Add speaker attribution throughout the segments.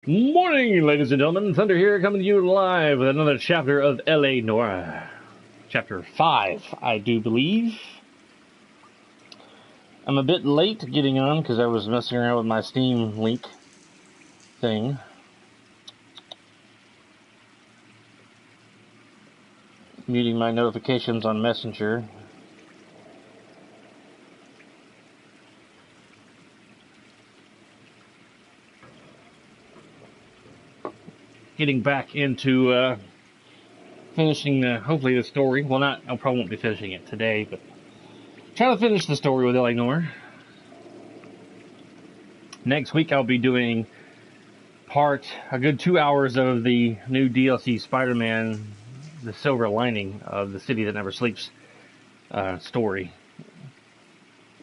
Speaker 1: Morning, ladies and gentlemen. Thunder here, coming to you live with another chapter of L.A. Noira. Chapter 5, I do believe. I'm a bit late getting on because I was messing around with my Steam link thing. Muting my notifications on Messenger. Getting back into finishing, hopefully, the story. Well, I probably won't be finishing it today, but trying to finish the story with L.A. Noire. Next week, I'll be doing a good 2 hours of the new DLC Spider-Man, The Silver Lining of the City That Never Sleeps story.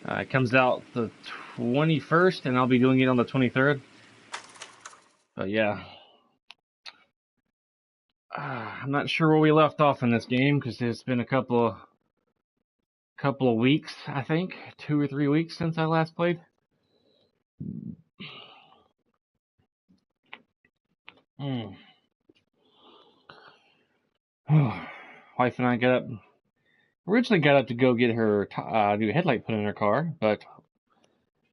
Speaker 1: It comes out the 21st, and I'll be doing it on the 23rd. But yeah. I'm not sure where we left off in this game, because it's been a couple of weeks, I think. 2 or 3 weeks since I last played. Wife and I originally got up to go get her new headlight put in her car, but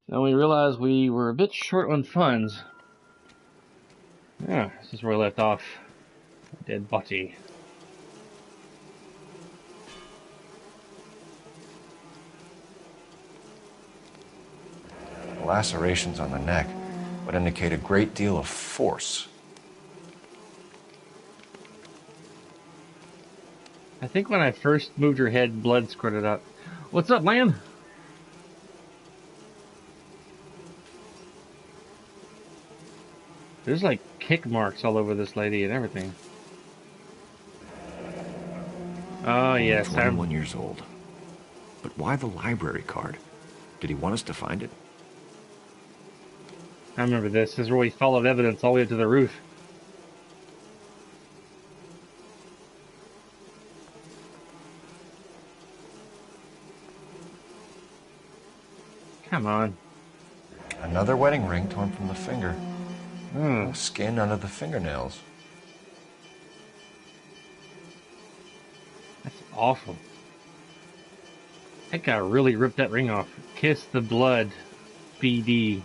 Speaker 1: then we realized we were a bit short on funds. Yeah, this is where we left off. Dead body.
Speaker 2: Lacerations on the neck would indicate a great deal of force.
Speaker 1: I think when I first moved her head, blood squirted up. What's up, man? There's like kick marks all over this lady and everything. Oh, yes.
Speaker 2: 21 years old. But why the library card? Did he want us to find it?
Speaker 1: I remember this. This is where we followed evidence all the way up to the roof. Come on.
Speaker 2: Another wedding ring torn from the finger. Skin under the fingernails.
Speaker 1: That's awful. That guy really ripped that ring off. Kiss the blood. BD.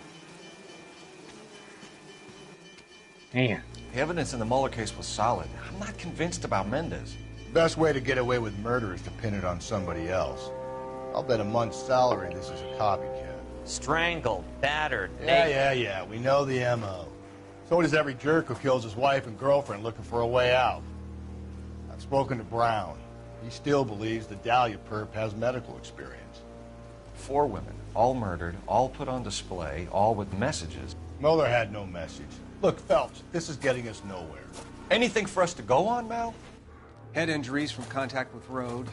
Speaker 1: Man.
Speaker 2: The evidence in the Mueller case was solid. I'm not convinced about Mendez.
Speaker 3: The best way to get away with murder is to pin it on somebody else. I'll bet a month's salary this is a copycat.
Speaker 4: Strangled, battered,
Speaker 3: Yeah. We know the M.O. So does every jerk who kills his wife and girlfriend looking for a way out. I've spoken to Brown. He still believes the Dahlia perp has medical experience.
Speaker 2: 4 women, all murdered, all put on display, all with messages.
Speaker 3: Mueller had no message. Look, Phelps, this is getting us nowhere.
Speaker 2: Anything for us to go on, Mal?
Speaker 5: Head injuries from contact with road,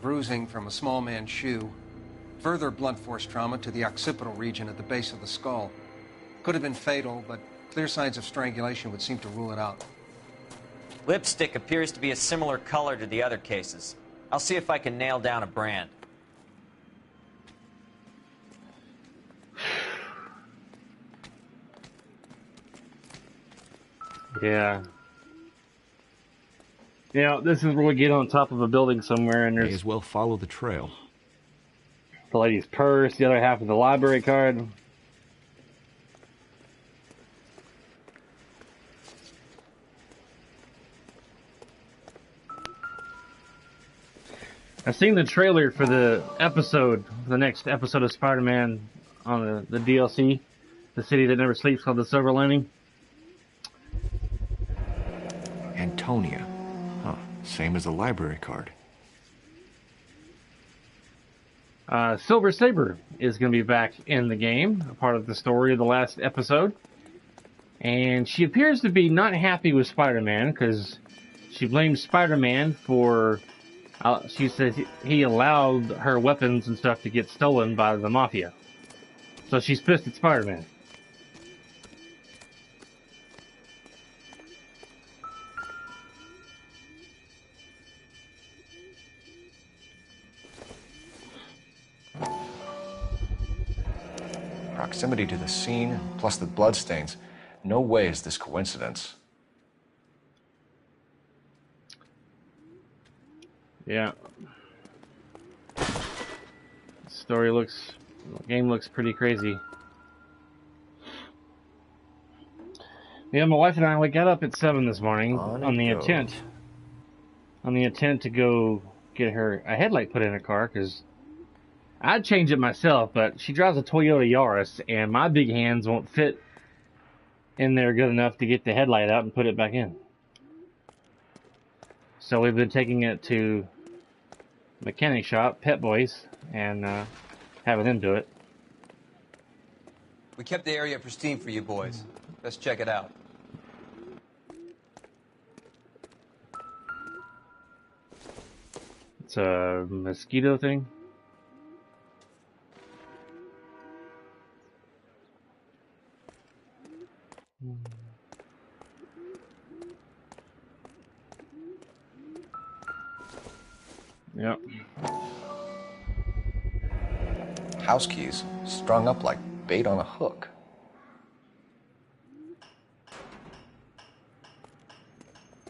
Speaker 5: bruising from a small man's shoe, further blunt force trauma to the occipital region at the base of the skull. Could have been fatal, but clear signs of strangulation would seem to rule it out.
Speaker 4: Lipstick appears to be a similar color to the other cases. I'll see if I can nail down a brand.
Speaker 1: Yeah. Yeah, this is where we get on top of a building somewhere and
Speaker 2: May
Speaker 1: there's
Speaker 2: as well follow the trail.
Speaker 1: the lady's purse, the other half of the library card. I've seen the trailer for the next episode of Spider-Man on the DLC, The City That Never Sleeps, called The Silver Lining.
Speaker 2: Antonia. Huh. Same as the library card.
Speaker 1: Silver Saber is going to be back in the game, a part of the story of the last episode. And she appears to be not happy with Spider-Man because she blames Spider-Man for... she says he allowed her weapons and stuff to get stolen by the Mafia. So she's pissed at Spider-Man.
Speaker 2: Proximity to the scene, plus the bloodstains, No way is this coincidence.
Speaker 1: Yeah. Game looks pretty crazy. Yeah, my wife and I, we got up at 7 this morning on the intent to go get her a headlight put in her car, because I'd change it myself, but she drives a Toyota Yaris, and my big hands won't fit in there good enough to get the headlight out and put it back in. So we've been taking it to mechanic shop, Pet Boys, and having them do it.
Speaker 6: We kept the area pristine for you boys. Let's check it out.
Speaker 1: It's a mosquito thing. Yep.
Speaker 2: House keys strung up like bait on a hook.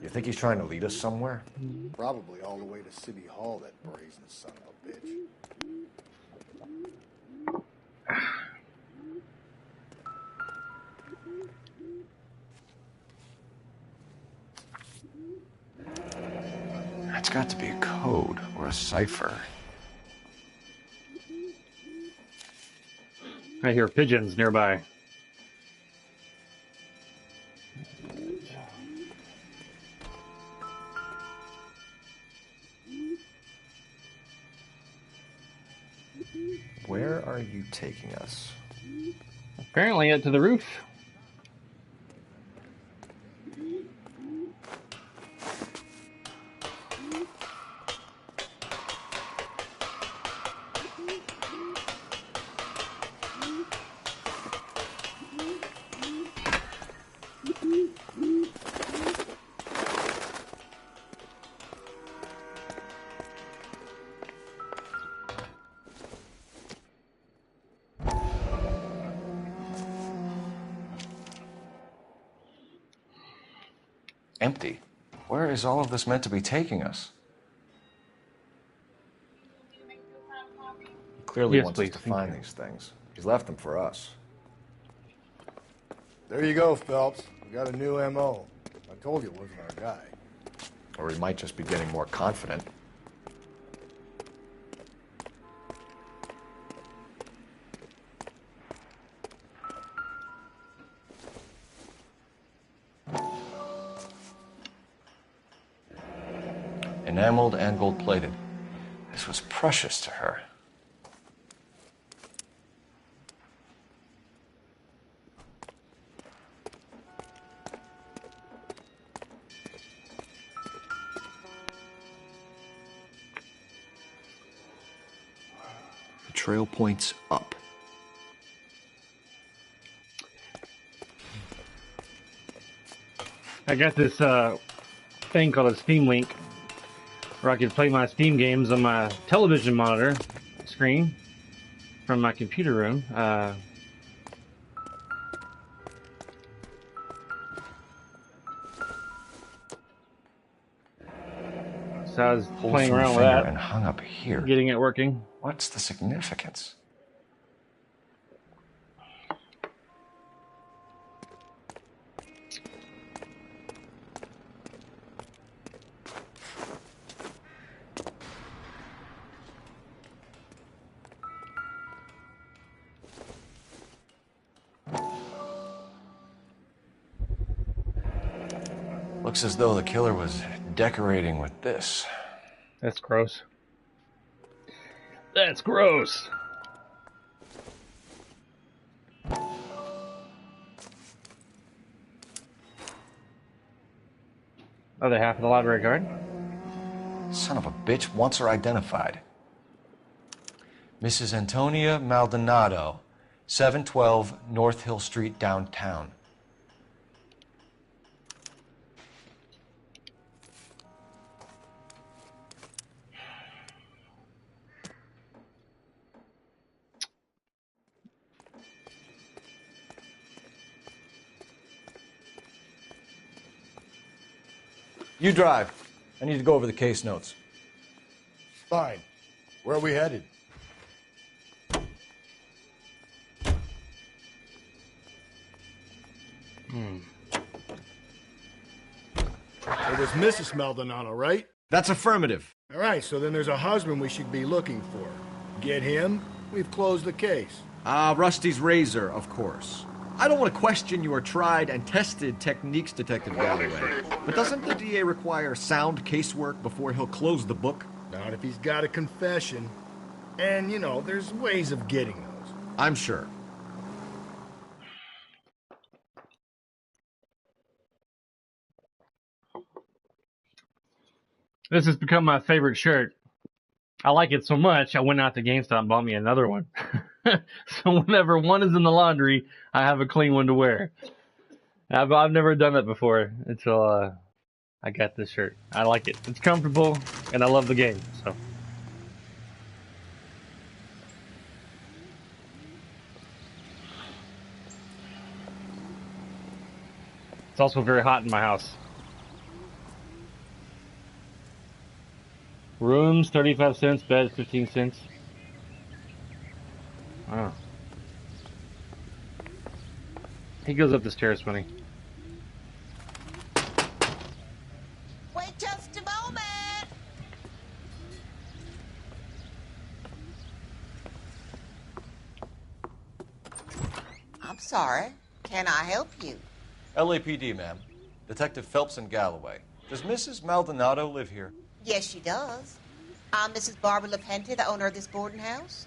Speaker 2: You think he's trying to lead us somewhere?
Speaker 3: Probably all the way to City Hall, that brazen son of a bitch.
Speaker 2: That's got to be a code or a cipher.
Speaker 1: I hear pigeons nearby.
Speaker 2: Where are you taking us?
Speaker 1: Apparently up to the roof.
Speaker 2: Empty. Where is all of this meant to be taking us? He clearly
Speaker 1: Yes,
Speaker 2: wants
Speaker 1: please.
Speaker 2: us to
Speaker 1: Thank
Speaker 2: find
Speaker 1: you.
Speaker 2: these things. He's left them for us.
Speaker 3: There you go, Phelps. We got a new M.O. I told you it wasn't our guy.
Speaker 2: Or he might just be getting more confident. Enameled and gold-plated. This was precious to her. The trail points up.
Speaker 1: I got this thing called a Steam Link, where I can play my Steam games on my television monitor screen from my computer room. So I was
Speaker 2: Pulled
Speaker 1: playing
Speaker 2: from the
Speaker 1: around with
Speaker 2: finger
Speaker 1: that,
Speaker 2: and hung up here.
Speaker 1: getting it working.
Speaker 2: What's the significance? Looks as though the killer was decorating with this.
Speaker 1: That's gross. That's gross. Other half of the library card.
Speaker 2: Son of a bitch wants her identified. Mrs. Antonia Maldonado, 712 North Hill Street, downtown. You drive. I need to go over the case notes.
Speaker 3: Fine. Where are we headed? It was Mrs. Maldonado, right?
Speaker 2: That's affirmative.
Speaker 3: All right, so then there's a husband we should be looking for. Get him, we've closed the case.
Speaker 2: Rusty's razor, of course. I don't want to question your tried and tested techniques, Detective Galloway. But doesn't the DA require sound casework before he'll close the book?
Speaker 3: Not if he's got a confession. And, you know, there's ways of getting those.
Speaker 2: I'm sure.
Speaker 1: This has become my favorite shirt. I like it so much, I went out to GameStop and bought me another one. So whenever one is in the laundry, I have a clean one to wear. I've never done that before until I got this shirt. I like it. It's comfortable, and I love the game. So. It's also very hot in my house. Rooms, 35 cents. Bed, 15 cents. Wow. He goes up the stairs, funny.
Speaker 7: Wait just a moment. I'm sorry. Can I help you?
Speaker 2: LAPD, ma'am. Detective Phelps and Galloway. Does Mrs. Maldonado live here?
Speaker 7: Yes, she does. I'm Mrs. Barbara LaPente, the owner of this boarding house.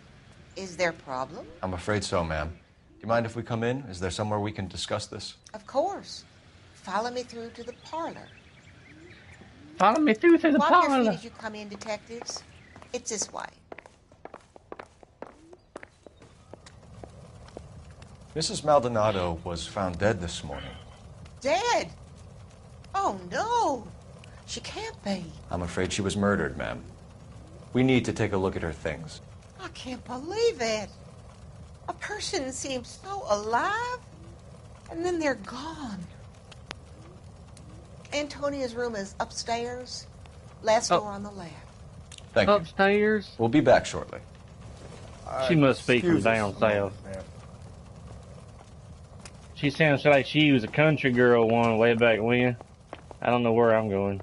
Speaker 7: Is there a problem?
Speaker 2: I'm afraid so, ma'am. Do you mind if we come in? Is there somewhere we can discuss this?
Speaker 7: Of course. Follow me through to the parlor.
Speaker 1: Follow me through to the
Speaker 7: Wipe your feet
Speaker 1: parlor.
Speaker 7: as you come in, detectives. It's this way.
Speaker 2: Mrs. Maldonado was found dead this morning.
Speaker 7: Dead? Oh, no. She can't be.
Speaker 2: I'm afraid she was murdered, ma'am. We need to take a look at her things.
Speaker 7: I can't believe it. A person seems so alive, and then they're gone. Antonia's room is upstairs, last door on the left.
Speaker 2: Thank you.
Speaker 1: Upstairs?
Speaker 2: We'll be back shortly.
Speaker 1: She must be from
Speaker 3: Excuse us.
Speaker 1: down south.
Speaker 3: Ma'am.
Speaker 1: She sounds like she was a country girl one way back when. I don't know where I'm going.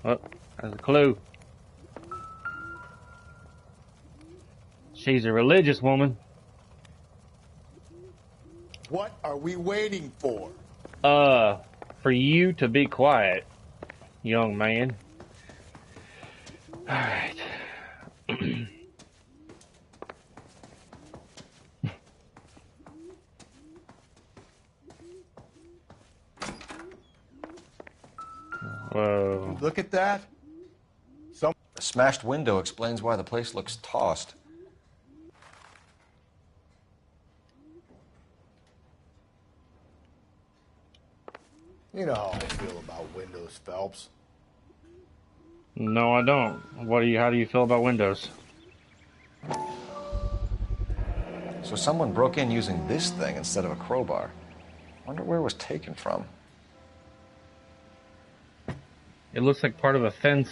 Speaker 1: Oh, there's a clue. She's a religious woman.
Speaker 3: What are we waiting for?
Speaker 1: For you to be quiet, young man. Alright. Whoa.
Speaker 3: Look at that.
Speaker 2: A smashed window explains why the place looks tossed.
Speaker 3: You know how I feel about windows, Phelps.
Speaker 1: No, I don't. How do you feel about windows?
Speaker 2: So someone broke in using this thing instead of a crowbar. Wonder where it was taken from.
Speaker 1: It looks like part of a fence.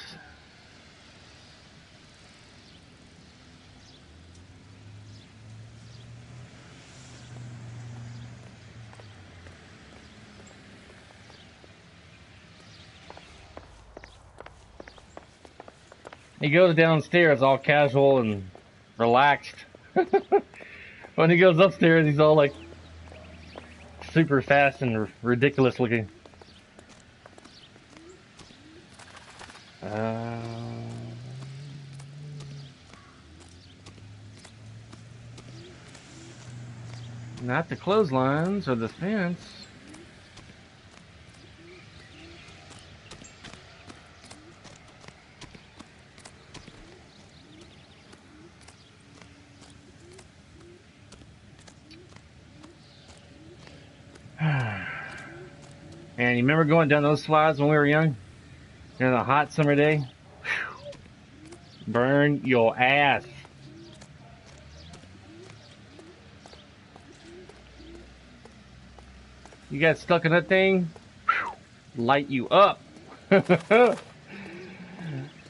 Speaker 1: He goes downstairs all casual and relaxed. When he goes upstairs, he's all like super fast and ridiculous looking. Not the clotheslines or the fence. And you remember going down those slides when we were young? In a hot summer day? Whew. Burn your ass. You got stuck in that thing? Whew. Light you up.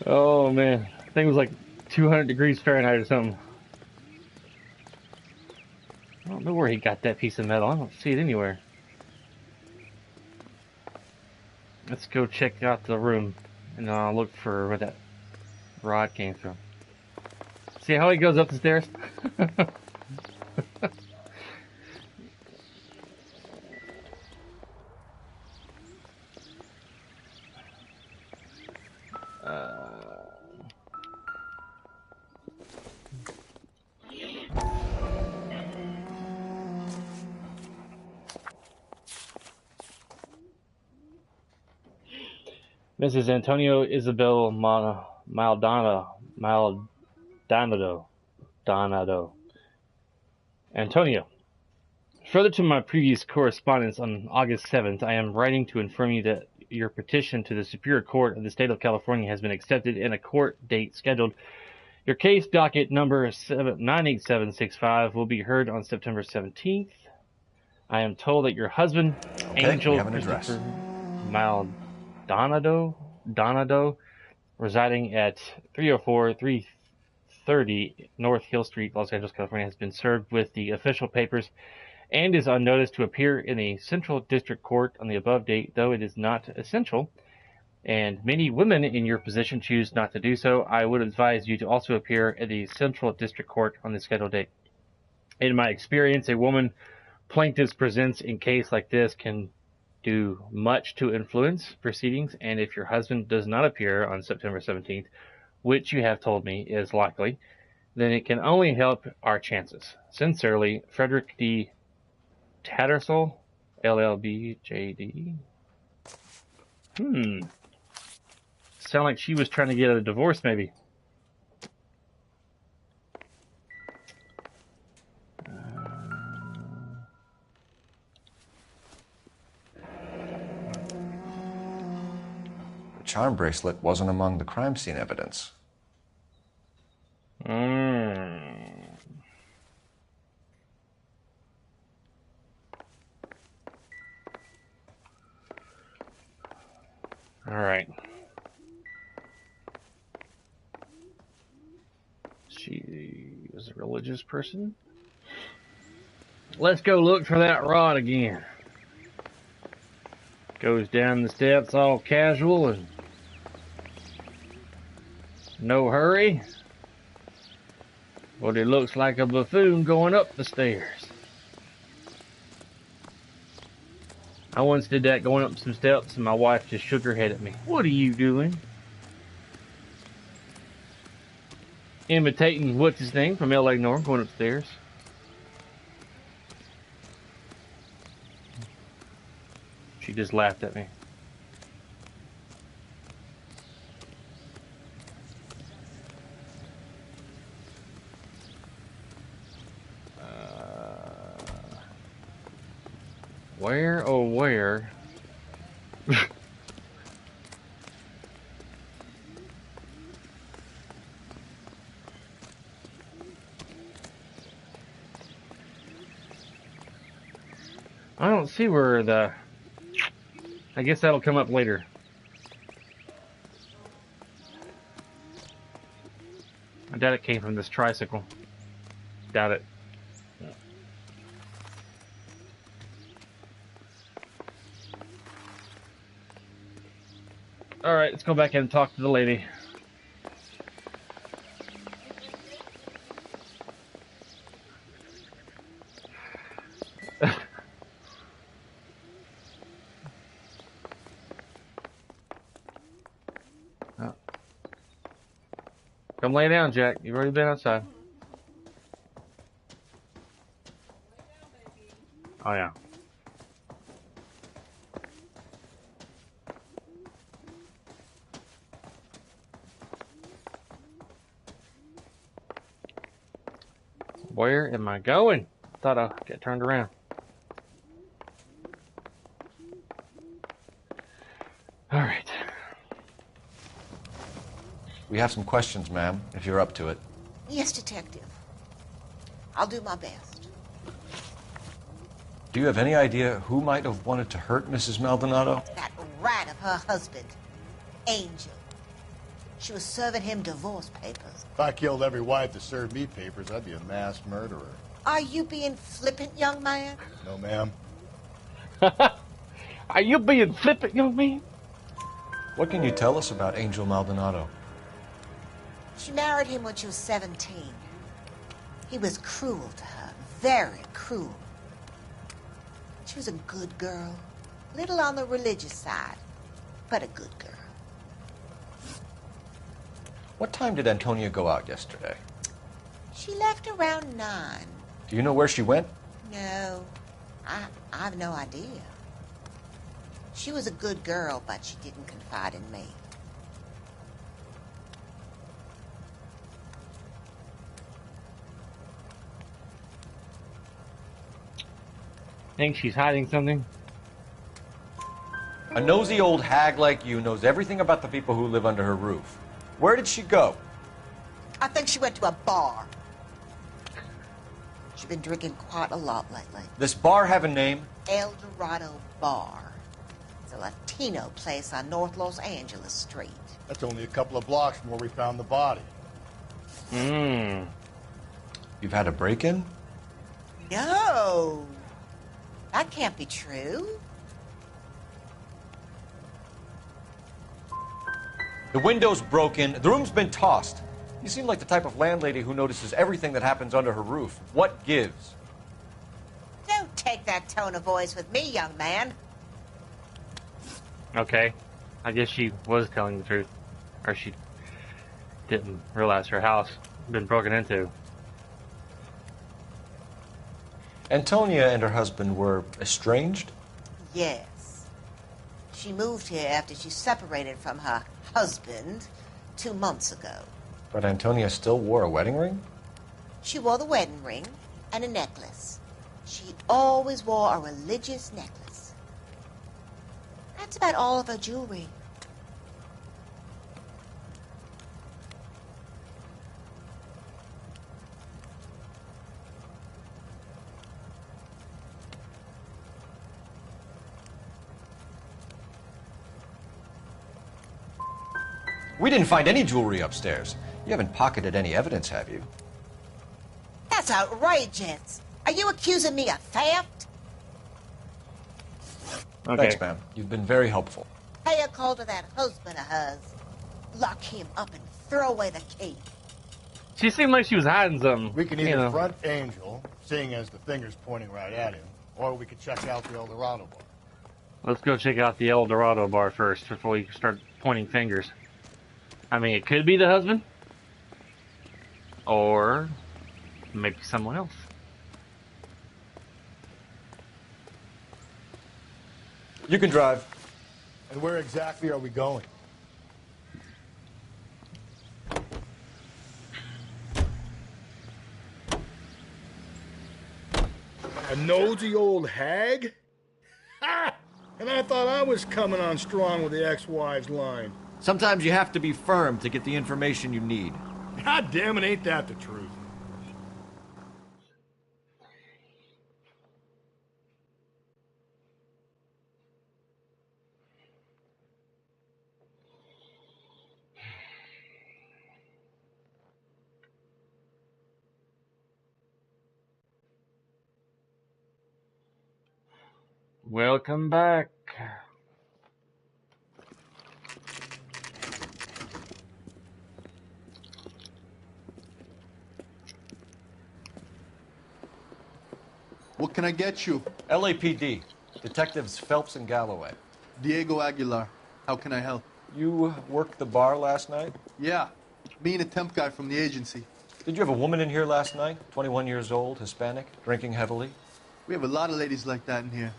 Speaker 1: Oh man, I think it was like 200 degrees Fahrenheit or something. I don't know where he got that piece of metal. I don't see it anywhere. Let's go check out the room and I'll look for where that rod came from. See how he goes up the stairs? Mrs. Antonio Isabel Donado. Antonio. Further to my previous correspondence on August 7th, I am writing to inform you that your petition to the Superior Court of the State of California has been accepted and a court date scheduled. Your case docket number 98765 will be heard on September 17th. I am told that your husband, Angel Christopher Donado, residing at 330 North Hill Street, Los Angeles, California, has been served with the official papers and is on notice to appear in the Central District Court on the above date, though it is not essential, and many women in your position choose not to do so. I would advise you to also appear at the Central District Court on the scheduled date. In my experience, a woman plaintiff presents in case like this can do much to influence proceedings, and if your husband does not appear on September 17th, which you have told me is likely, then it can only help our chances. Sincerely, Frederick D. Tattersall, LLB JD. Sound like she was trying to get a divorce, maybe.
Speaker 2: The charm bracelet wasn't among the crime scene evidence.
Speaker 1: All right. She is a religious person. Let's go look for that rod again. Goes down the steps all casual and no hurry. But it looks like a buffoon going up the stairs. I once did that going up some steps and my wife just shook her head at me. What are you doing? Imitating what's his name from L.A. Norm going upstairs. She just laughed at me. Where, oh where? I don't see where the... I guess that'll come up later. I doubt it came from this tricycle. Doubt it. Alright, let's go back and talk to the lady. Oh. Come lay down, Jack. You've already been outside. Oh, yeah. Where am I going? Thought I'd get turned around. All right.
Speaker 2: We have some questions, ma'am, if you're up to it.
Speaker 7: Yes, Detective. I'll do my best.
Speaker 2: Do you have any idea who might have wanted to hurt Mrs. Maldonado?
Speaker 7: That rat of her husband. Angel. She was serving him divorce papers.
Speaker 3: If I killed every wife that served me papers, I'd be a mass murderer.
Speaker 7: Are you being flippant, young man?
Speaker 3: No, ma'am.
Speaker 1: Are you being flippant, young man?
Speaker 2: What can you tell us about Angel Maldonado?
Speaker 7: She married him when she was 17. He was cruel to her, very cruel. She was a good girl, little on the religious side, but a good girl.
Speaker 2: What time did Antonia go out yesterday?
Speaker 7: She left around 9.
Speaker 2: Do you know where she went?
Speaker 7: No, I have no idea. She was a good girl, but she didn't confide in me.
Speaker 1: Think she's hiding something?
Speaker 2: A nosy old hag like you knows everything about the people who live under her roof. Where did she go?
Speaker 7: I think she went to a bar. She's been drinking quite a lot lately.
Speaker 2: This bar have a name?
Speaker 7: El Dorado Bar. It's a Latino place on North Los Angeles Street.
Speaker 3: That's only a couple of blocks from where we found the body.
Speaker 1: Mmm.
Speaker 2: You've had a break-in?
Speaker 7: No. That can't be true.
Speaker 2: The window's broken. The room's been tossed. You seem like the type of landlady who notices everything that happens under her roof. What gives?
Speaker 7: Don't take that tone of voice with me, young man.
Speaker 1: Okay. I guess she was telling the truth. Or she didn't realize her house had been broken into.
Speaker 2: Antonia and her husband were estranged?
Speaker 7: Yes. She moved here after she separated from her husband 2 months ago.
Speaker 2: But Antonia still wore a wedding ring?
Speaker 7: She wore the wedding ring and a necklace. She always wore a religious necklace. That's about all of her jewelry.
Speaker 2: We didn't find any jewelry upstairs. You haven't pocketed any evidence, have you?
Speaker 7: That's outrageous. Are you accusing me of theft?
Speaker 1: Okay.
Speaker 2: Thanks, ma'am. You've been very helpful.
Speaker 7: Pay a call to that husband of hers. Lock him up and throw away the key.
Speaker 1: She seemed like she was hiding something.
Speaker 3: We can
Speaker 1: you
Speaker 3: either
Speaker 1: know.
Speaker 3: front Angel, seeing as the finger's pointing right at him, or we could check out the El Dorado bar.
Speaker 1: Let's go check out the El Dorado bar first before we start pointing fingers. I mean, it could be the husband. Or maybe someone else.
Speaker 2: You can drive.
Speaker 3: And where exactly are we going?
Speaker 8: A nosy old hag? Ha! And I thought I was coming on strong with the ex-wives line.
Speaker 2: Sometimes you have to be firm to get the information you need.
Speaker 8: God damn it, ain't that the truth?
Speaker 1: Welcome back.
Speaker 9: What can I get you?
Speaker 2: LAPD. Detectives Phelps and Galloway.
Speaker 9: Diego Aguilar. How can I help?
Speaker 2: You worked the bar last night?
Speaker 9: Yeah, me and a temp guy from the agency.
Speaker 2: Did you have a woman in here last night? 21 years old, Hispanic, drinking heavily?
Speaker 9: We have a lot of ladies like that in here.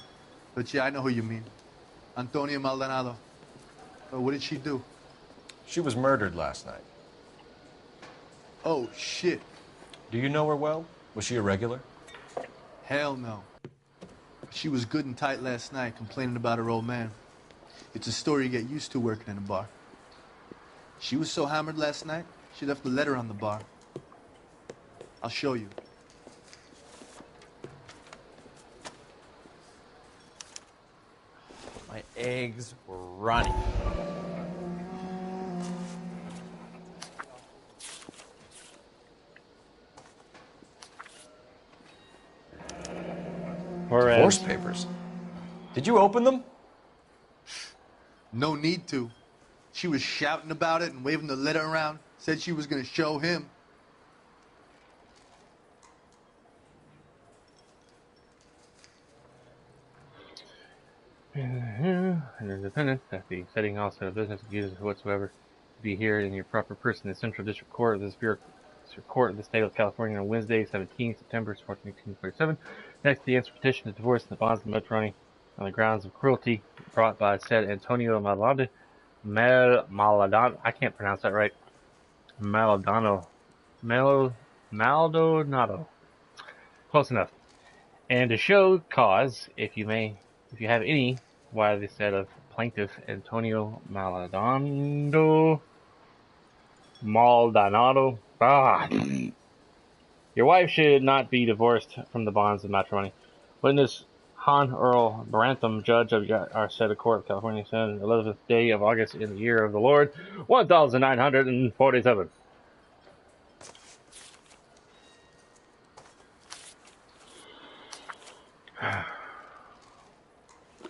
Speaker 9: But yeah, I know who you mean. Antonia Maldonado. What did she do?
Speaker 2: She was murdered last night.
Speaker 9: Oh, shit.
Speaker 2: Do you know her well? Was she a regular?
Speaker 9: Hell no. She was good and tight last night, complaining about her old man. It's a story you get used to working in a bar. She was so hammered last night, she left a letter on the bar. I'll show you.
Speaker 6: My eggs were running.
Speaker 2: divorce papers. Did you open them?
Speaker 9: No need to. She was shouting about it and waving the letter around. Said she was going to show him.
Speaker 1: An independent, that the setting also of business uses whatsoever to be here in your proper person in the Central District Court of the Superior Court of the State of California on Wednesday, 17 September 1847. Next, the answer petition to divorce the bonds of matrimony on the grounds of cruelty brought by said Antonio Maladano. I can't pronounce that right. Maldonado. Close enough. And to show cause, if you have any, why the said of plaintiff Antonio Maldonado. Your wife should not be divorced from the bonds of matrimony. Witness Han Earl Brantham, judge of our said court of California, said 11th day of August in the year of the Lord, 1947.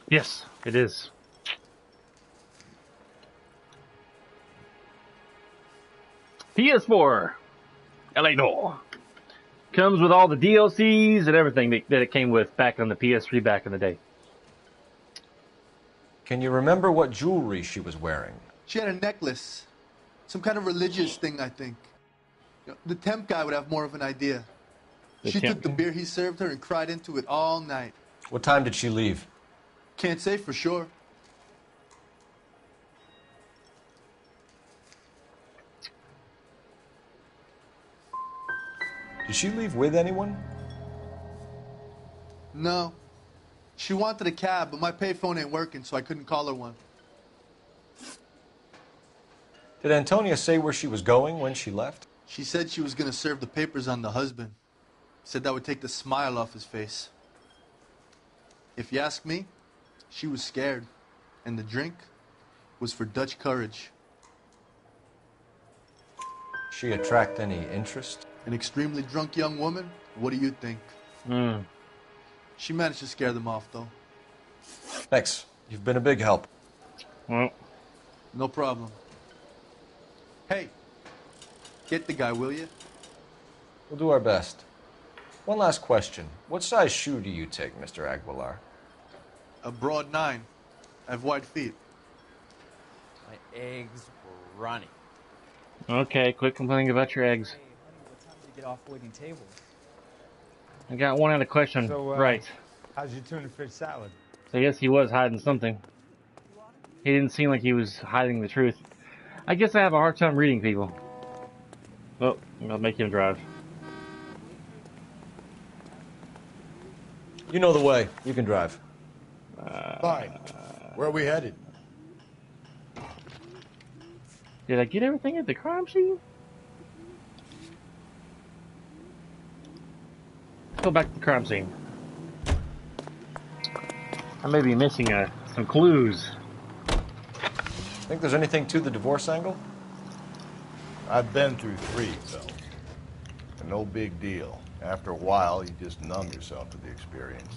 Speaker 1: Yes, it is. PS4, LA Noire. Comes with all the DLCs and everything that it came with back on the PS3 back in the day.
Speaker 2: Can you remember what jewelry she was wearing?
Speaker 9: She had a necklace. Some kind of religious thing, I think. The temp guy would have more of an idea. She took the beer he served her and cried into it all night.
Speaker 2: What time did she leave?
Speaker 9: Can't say for sure.
Speaker 2: Did she leave with anyone?
Speaker 9: No. She wanted a cab, but my payphone ain't working, so I couldn't call her one.
Speaker 2: Did Antonia say where she was going when she left?
Speaker 9: She said she was going to serve the papers on the husband. Said that would take the smile off his face. If you ask me, she was scared. And the drink was for Dutch courage.
Speaker 2: She attract any interest?
Speaker 9: An extremely drunk young woman? What do you think? She managed to scare them off, though.
Speaker 2: Thanks. You've been a big help.
Speaker 1: Well,
Speaker 9: no problem. Hey, get the guy, will you?
Speaker 2: We'll do our best. One last question. What size shoe do you take, Mr. Aguilar?
Speaker 9: A broad 9. I have wide feet.
Speaker 6: My eggs were running.
Speaker 1: okay, quit complaining about your eggs.
Speaker 10: Hey, honey, what time did you get off waiting tables?
Speaker 1: I got one other question right.
Speaker 10: How's your tuna fish salad?
Speaker 1: So I guess he was hiding something. He didn't seem like he was hiding the truth. I guess I have a hard time reading people. Oh, I'll make him drive.
Speaker 2: You know the way. You can drive.
Speaker 3: Fine. Where are we headed?
Speaker 1: Did I get everything at the crime scene? Let's go back to the crime scene. I may be missing some clues.
Speaker 2: Think there's anything to the divorce angle?
Speaker 3: I've been through 3, Phil. And no big deal. After a while, you just numb yourself to the experience.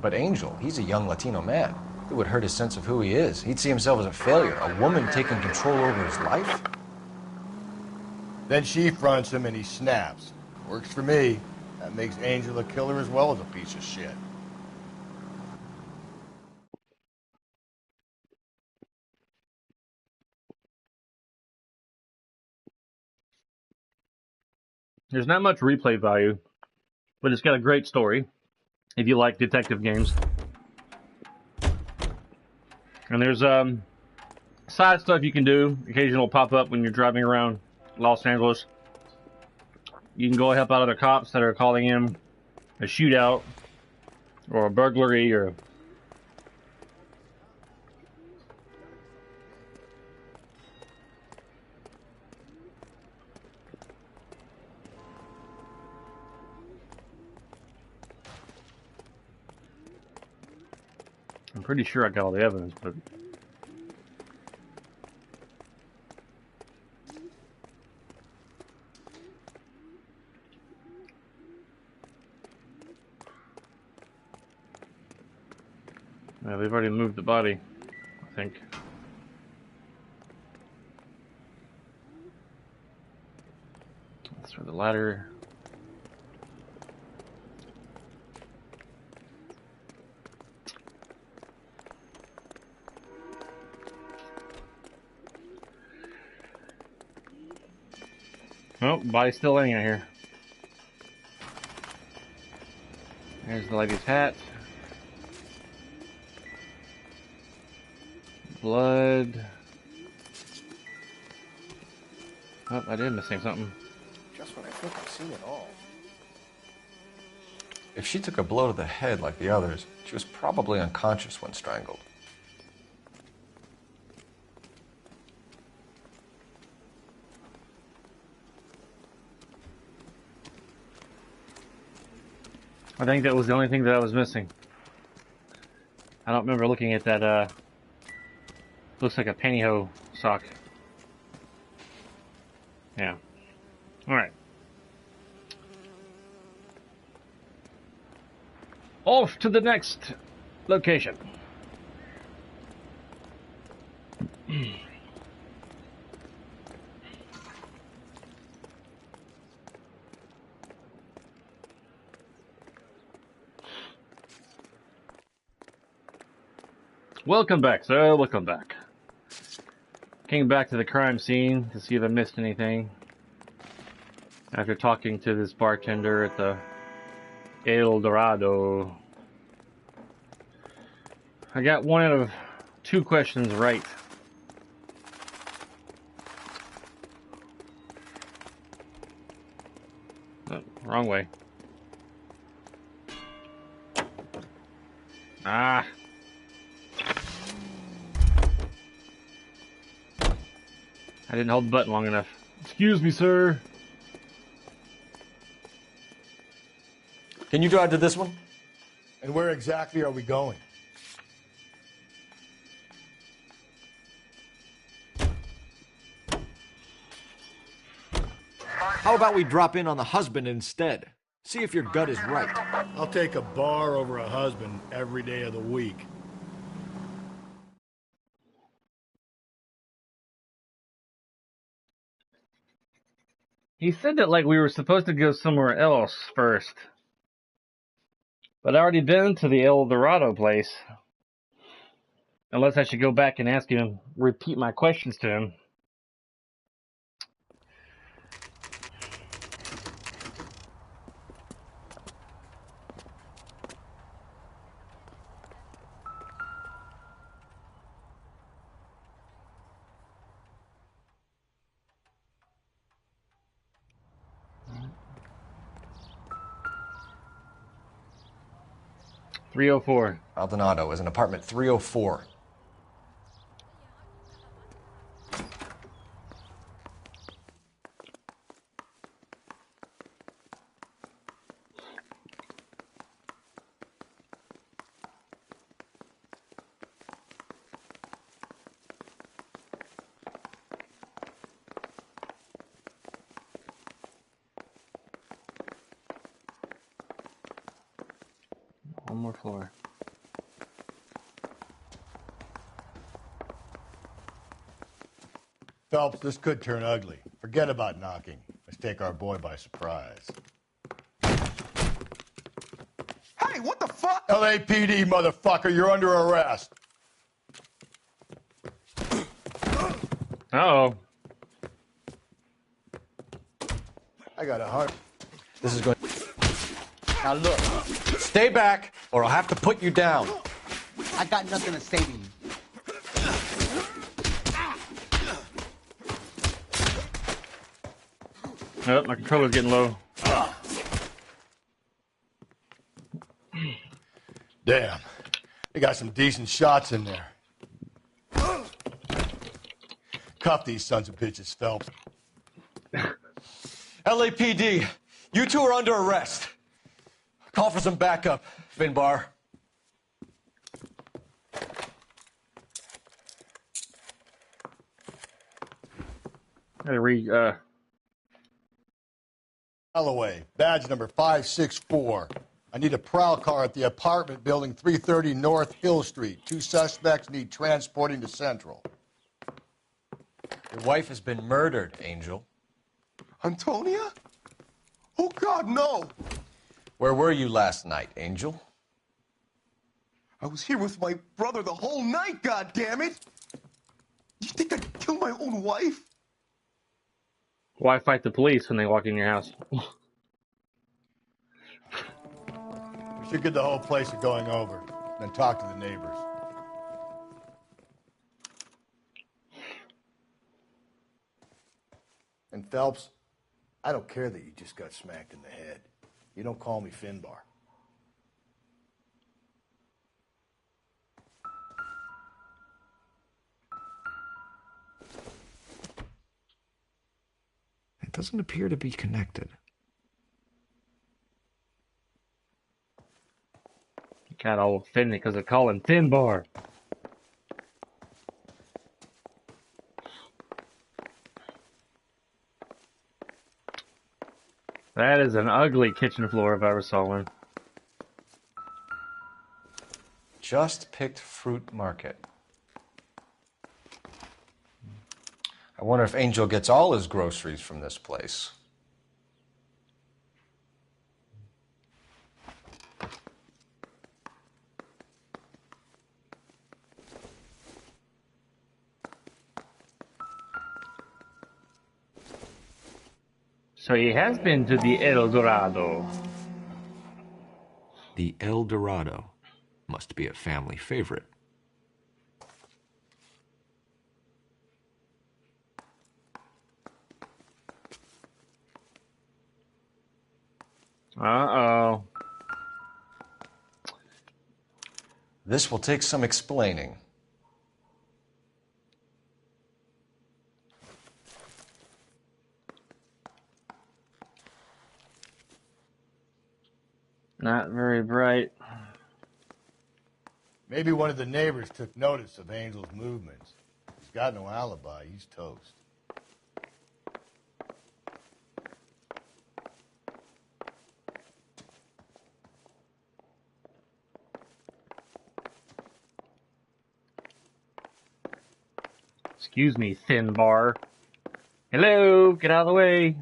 Speaker 2: But Angel, he's a young Latino man. It would hurt his sense of who he is. He'd see himself as a failure, a woman taking control over his life.
Speaker 3: Then she fronts him and he snaps. Works for me. That makes Angel a killer as well as a piece of shit.
Speaker 1: There's not much replay value, but it's got a great story if you like detective games. And there's side stuff you can do. Occasionally will pop up when you're driving around Los Angeles. You can go help out other cops that are calling in a shootout or a burglary or I'm pretty sure I got all the evidence, but They've already moved the body, I think. That's for the ladder. Oh, body's still laying out here. There's the lady's hat. Blood. Oh, I did missing something.
Speaker 3: Just when I think I've seen it all.
Speaker 2: If she took a blow to the head like the others, she was probably unconscious when strangled.
Speaker 1: I think that was the only thing that I was missing. I don't remember looking at that, looks like a pantyhose sock. Yeah. Alright. Off to the next location. Welcome back, sir. Welcome back. Came back to the crime scene to see if I missed anything. After talking to this bartender at the El Dorado. I got one out of 2 questions right. Oh, wrong way. Ah. I didn't hold the button long enough. Excuse me, sir.
Speaker 2: Can you drive to this one?
Speaker 3: And where exactly are we going?
Speaker 2: How about we drop in on the husband instead? See if your gut is right.
Speaker 8: I'll take a bar over a husband every day of the week.
Speaker 1: He said that like we were supposed to go somewhere else first. But I already been to the El Dorado place. Unless I should go back and ask him, repeat my questions to him. .304.
Speaker 2: Maldonado is in apartment 304.
Speaker 1: One more floor.
Speaker 3: Phelps, this could turn ugly. Forget about knocking. Let's take our boy by surprise.
Speaker 9: Hey, what the fuck?
Speaker 3: LAPD, motherfucker, you're under arrest.
Speaker 1: Uh-oh.
Speaker 3: I got a heart.
Speaker 2: This is going. Now look, stay back, or I'll have to put you down.
Speaker 11: I got nothing to say to you.
Speaker 1: Oh, my controller's getting low.
Speaker 3: Damn. They got some decent shots in there. Cuff these sons of bitches, Phelps.
Speaker 2: LAPD, you two are under arrest. Call for some backup, Finbar.
Speaker 3: Holloway, badge number 564. I need a prowl car at the apartment building 330 North Hill Street. 2 suspects need transporting to Central.
Speaker 2: Your wife has been murdered, Angel.
Speaker 9: Antonia? Oh, God, no!
Speaker 2: Where were you last night, Angel?
Speaker 9: I was here with my brother the whole night, goddammit! You think I'd kill my own wife?
Speaker 1: Why fight the police when they walk in your house?
Speaker 3: We should get the whole place going over, then talk to the neighbors. And Phelps, I don't care that you just got smacked in the head. You don't call me Finbar.
Speaker 2: It doesn't appear to be connected.
Speaker 1: Got all offended because I call him Finbar. That is an ugly kitchen floor if I ever saw one.
Speaker 2: Just picked fruit market. I wonder if Angel gets all his groceries from this place.
Speaker 1: So he has been to the El Dorado.
Speaker 2: The El Dorado must be a family favorite.
Speaker 1: Uh-oh.
Speaker 2: This will take some explaining.
Speaker 1: Not very bright.
Speaker 3: Maybe one of the neighbors took notice of Angel's movements. He's got no alibi. He's toast.
Speaker 1: Excuse me, Finbar. Hello, get out of the way.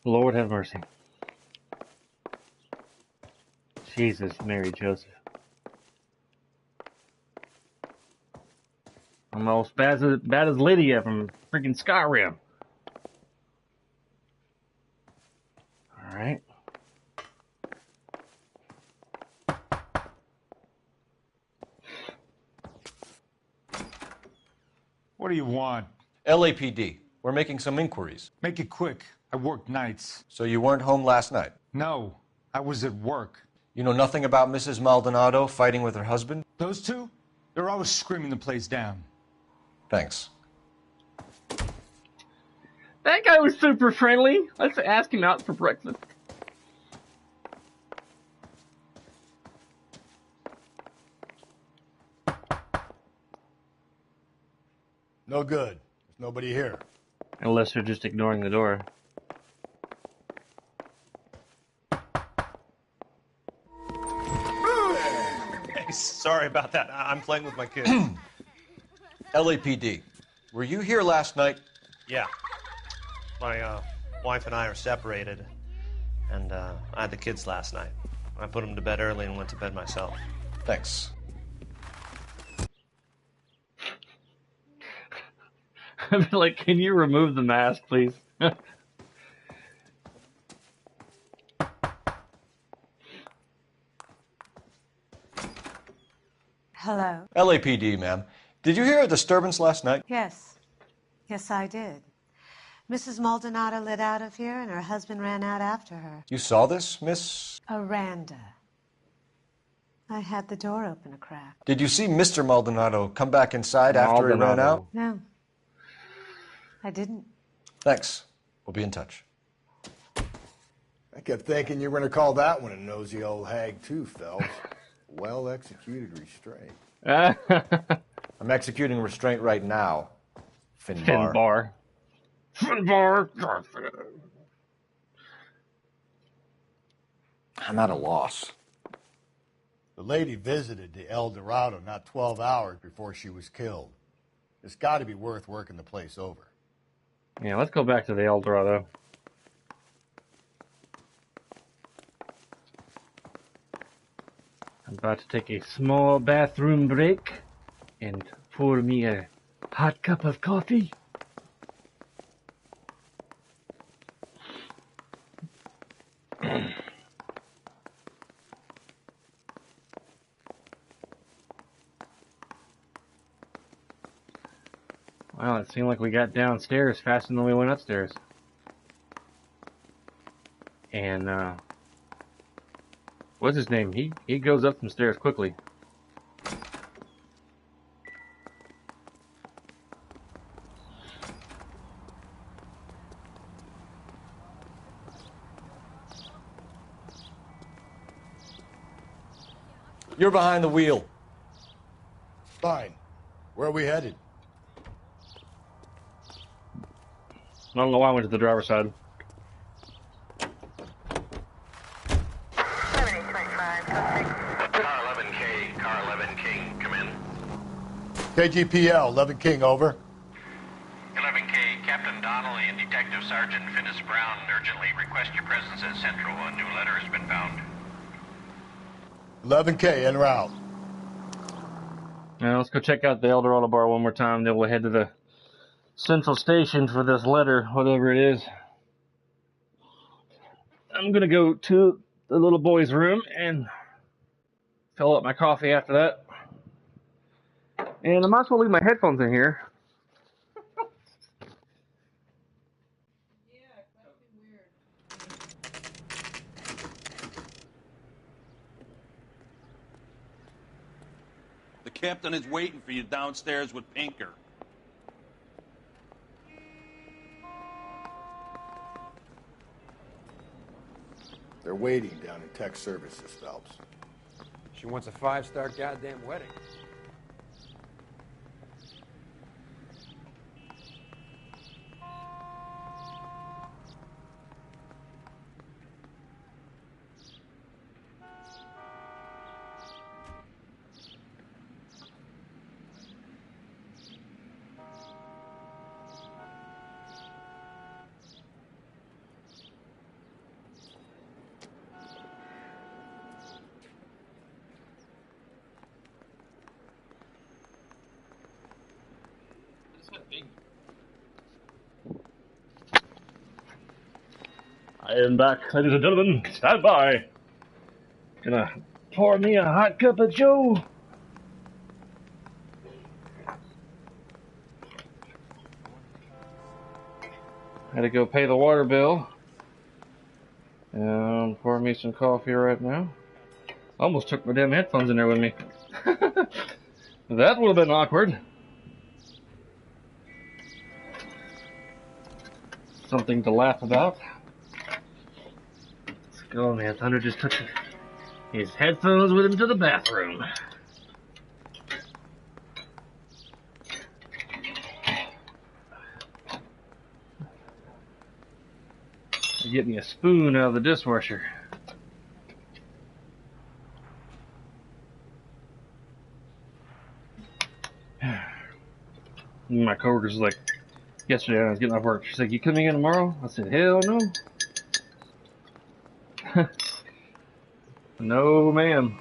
Speaker 1: Lord have mercy. Jesus, Mary, Joseph. Almost bad as Lydia from freaking Skyrim. Alright.
Speaker 10: What do you want?
Speaker 2: LAPD. We're making some inquiries.
Speaker 10: Make it quick. I work nights.
Speaker 2: So you weren't home last night?
Speaker 10: No, I was at work.
Speaker 2: You know nothing about Mrs. Maldonado fighting with her husband?
Speaker 10: Those two? They're always screaming the place down.
Speaker 2: Thanks.
Speaker 1: That guy was super friendly. Let's ask him out for breakfast.
Speaker 3: No good. There's nobody here.
Speaker 1: Unless they're just ignoring the door.
Speaker 12: Hey, sorry about that. I'm playing with my kids.
Speaker 2: LAPD. Were you here last night?
Speaker 12: Yeah. My wife and I are separated, and I had the kids last night. I put them to bed early and went to bed myself.
Speaker 2: Thanks.
Speaker 1: I'd be like, can you remove the mask, please?
Speaker 13: Hello?
Speaker 2: LAPD, ma'am. Did you hear a disturbance last night?
Speaker 13: Yes. Yes, I did. Mrs. Maldonado lit out of here, and her husband ran out after her.
Speaker 2: You saw this, Miss?
Speaker 13: Aranda. I had the door open a crack.
Speaker 2: Did you see Mr. Maldonado come back inside after he ran out?
Speaker 13: No. I didn't.
Speaker 2: Thanks. We'll be in touch.
Speaker 3: I kept thinking you were going to call that one a nosy old hag, too, Phelps. Well executed restraint.
Speaker 2: I'm executing restraint right now, Finbar.
Speaker 1: Finbar.
Speaker 2: I'm at a loss.
Speaker 3: The lady visited the El Dorado not 12 hours before she was killed. It's got to be worth working the place over.
Speaker 1: Yeah, let's go back to the El Dorado. I'm about to take a small bathroom break and pour me a hot cup of coffee. Well, it seemed like we got downstairs faster than we went upstairs. And, what's his name? He goes up some stairs quickly.
Speaker 2: You're behind the wheel.
Speaker 3: Fine. Where are we headed?
Speaker 1: I don't know why I went to the driver's side.
Speaker 14: Car 11K, Car 11 King, come in.
Speaker 3: KGPL, 11 King, over.
Speaker 14: 11K, Captain Donnelly and Detective Sergeant Finis Brown urgently request your presence at Central. A new letter has been found.
Speaker 3: 11K, en route.
Speaker 1: Now let's go check out the El Dorado bar one more time, then we'll head to the Central Station for this letter, whatever it is. I'm gonna go to the little boy's room and fill up my coffee after that. And I might as well leave my headphones in here.
Speaker 15: The captain is waiting for you downstairs with Pinker.
Speaker 3: They're waiting down in tech services, Phelps.
Speaker 16: She wants a 5-star goddamn wedding.
Speaker 1: I am back, ladies and gentlemen. Stand by. Gonna pour me a hot cup of Joe. Had to go pay the water bill. Pour me some coffee right now. Almost took my damn headphones in there with me. That would have been awkward. Something to laugh about. Let's go, man. Thunder just took his headphones with him to the bathroom. Get me a spoon out of the dishwasher. My coworker's like, yesterday I was getting off work. She's like, "You coming in tomorrow?" I said, "Hell no." No, ma'am.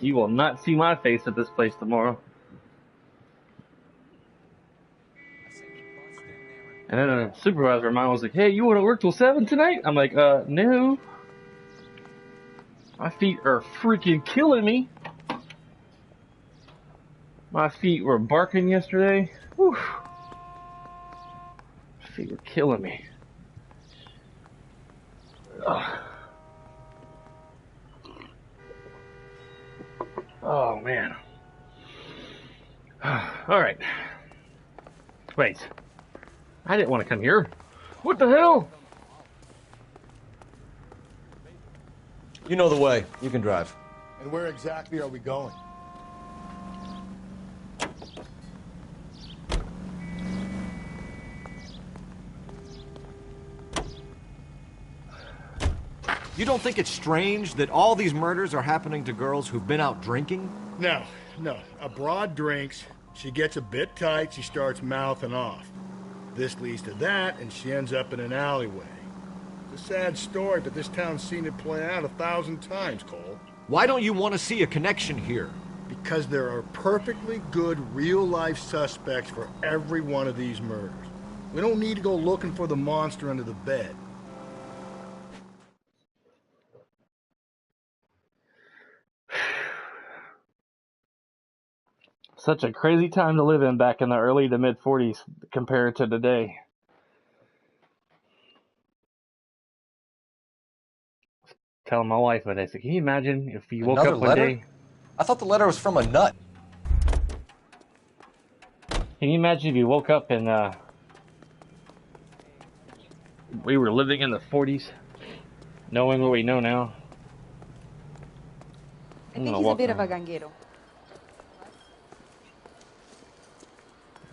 Speaker 1: You will not see my face at this place tomorrow. And then a supervisor of mine was like, "Hey, you want to work till 7 tonight?" I'm like, no. My feet are freaking killing me. My feet were barking yesterday. Whew. My feet were killing me. Ugh. Oh, man. Alright. Wait. I didn't want to come here. What the hell?
Speaker 2: You know the way. You can drive.
Speaker 3: And where exactly are we going?
Speaker 2: You don't think it's strange that all these murders are happening to girls who've been out drinking?
Speaker 8: No. A broad drinks, she gets a bit tight, she starts mouthing off. This leads to that, and she ends up in an alleyway. It's a sad story, but this town's seen it play out 1,000 times, Cole.
Speaker 2: Why don't you want to see a connection here?
Speaker 8: Because there are perfectly good real-life suspects for every one of these murders. We don't need to go looking for the monster under the bed.
Speaker 1: Such a crazy time to live in back in the early to mid 40s compared to today. Telling my wife that I said, can you imagine if you woke
Speaker 2: Another
Speaker 1: up one
Speaker 2: letter?
Speaker 1: day?
Speaker 2: I thought the letter was from a nut.
Speaker 1: Can you imagine if you woke up and we were living in the 40s, knowing what we know now?
Speaker 17: I think he's a bit of a ganguero.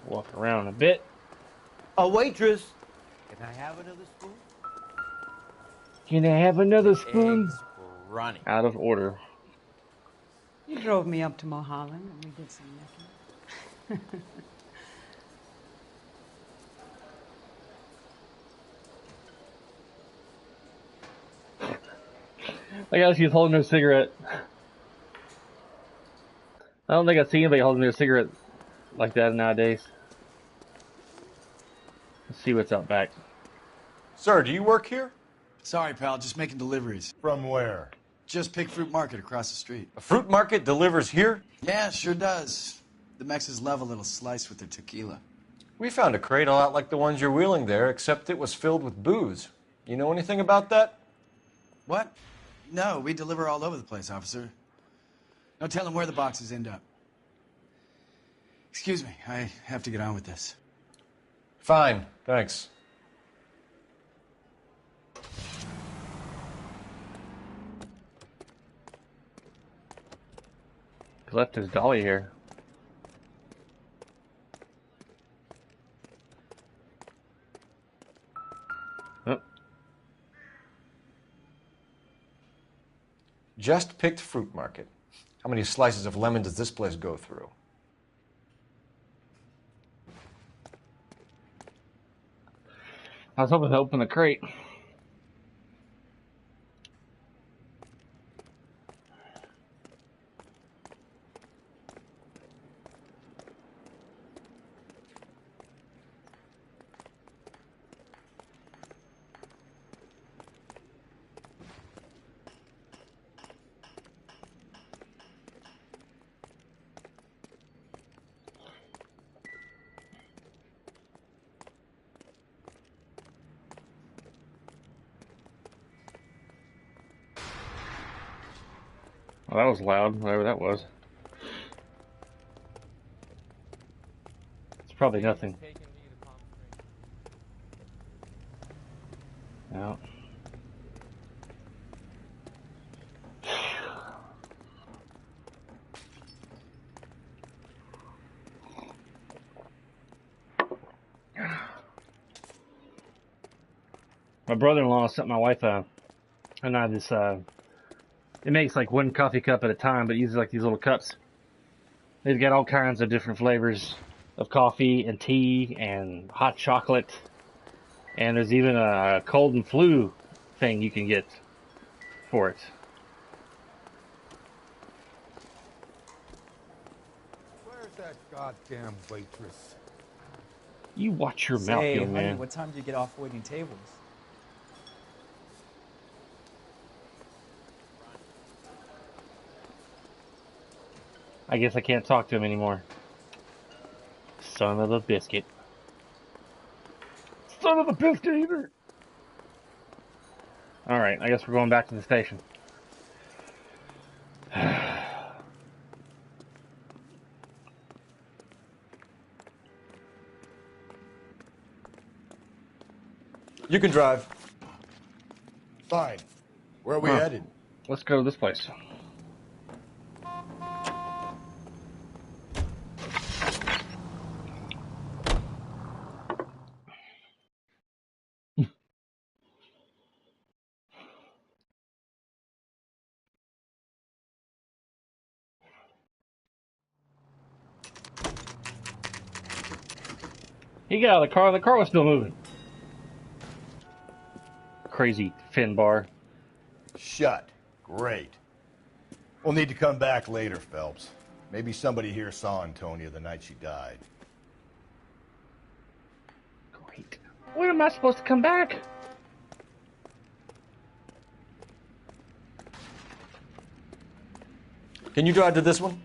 Speaker 1: Walk around a bit.
Speaker 11: A waitress. Can I have another spoon?
Speaker 1: Can I have another spoon?
Speaker 6: Eggs running.
Speaker 1: Out of order.
Speaker 18: You drove me up to Mulholland and we did some necking.
Speaker 1: I guess she's holding her cigarette. I don't think I've seen anybody holding their cigarette like that nowadays. Let's see what's out back.
Speaker 2: Sir, do you work here?
Speaker 19: Sorry, pal, just making deliveries.
Speaker 3: From where?
Speaker 19: Just Pick Fruit Market across the street.
Speaker 2: A fruit market delivers here?
Speaker 19: Yeah, sure does. The Mexes love a little slice with their tequila.
Speaker 2: We found a crate a lot like the ones you're wheeling there, except it was filled with booze. You know anything about that?
Speaker 19: What? No, we deliver all over the place, officer. No telling where the boxes end up. Excuse me, I have to get on with this.
Speaker 2: Fine, thanks.
Speaker 1: He left his dolly here. Oh.
Speaker 2: Just picked fruit market. How many slices of lemon does this place go through?
Speaker 1: I was hoping to open the crate. Well, that was loud, whatever that was. It's probably nothing. No. My brother-in-law sent my wife and I this it makes like one coffee cup at a time, but it uses like these little cups. They've got all kinds of different flavors of coffee and tea and hot chocolate. And there's even a cold and flu thing you can get for it.
Speaker 16: Where's that goddamn waitress?
Speaker 1: You watch your mouth,
Speaker 20: Say,
Speaker 1: young
Speaker 20: honey,
Speaker 1: man.
Speaker 20: what time do you get off waiting tables?
Speaker 1: I guess I can't talk to him anymore. Son of a biscuit. Son of a biscuit eater! Alright, I guess we're going back to the station.
Speaker 2: You can drive.
Speaker 3: Fine. Where are we
Speaker 1: Huh.
Speaker 3: headed?
Speaker 1: Let's go to this place. He got out of the car was still moving. Crazy Finbar.
Speaker 3: Shut. Great. We'll need to come back later, Phelps. Maybe somebody here saw Antonia the night she died.
Speaker 1: Great. When am I supposed to come back?
Speaker 2: Can you drive to this one?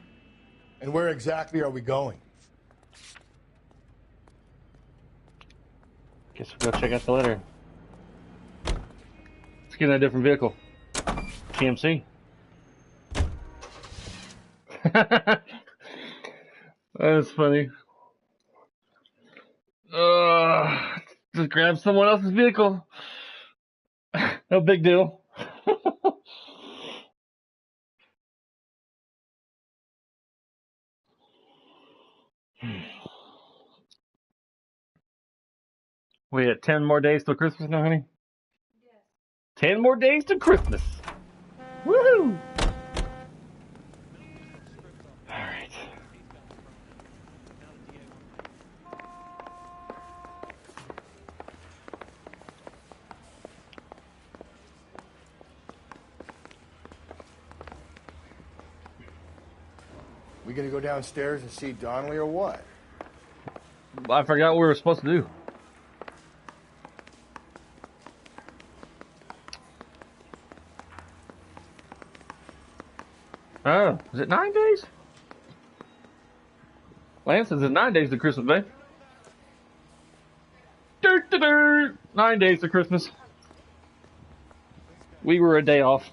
Speaker 3: And where exactly are we going?
Speaker 1: Guess we'll go check out the letter. Let's get in a different vehicle. GMC. That's funny. Just grab someone else's vehicle. No big deal. We had 10 more days till Christmas now, honey? Yes. 10 more days to Christmas. Woohoo! Alright.
Speaker 3: We gonna go downstairs and see Donnelly or what?
Speaker 1: I forgot what we were supposed to do. Oh, is it 9 days? Lance says it's 9 days to Christmas, babe. 9 days to Christmas. We were a day off.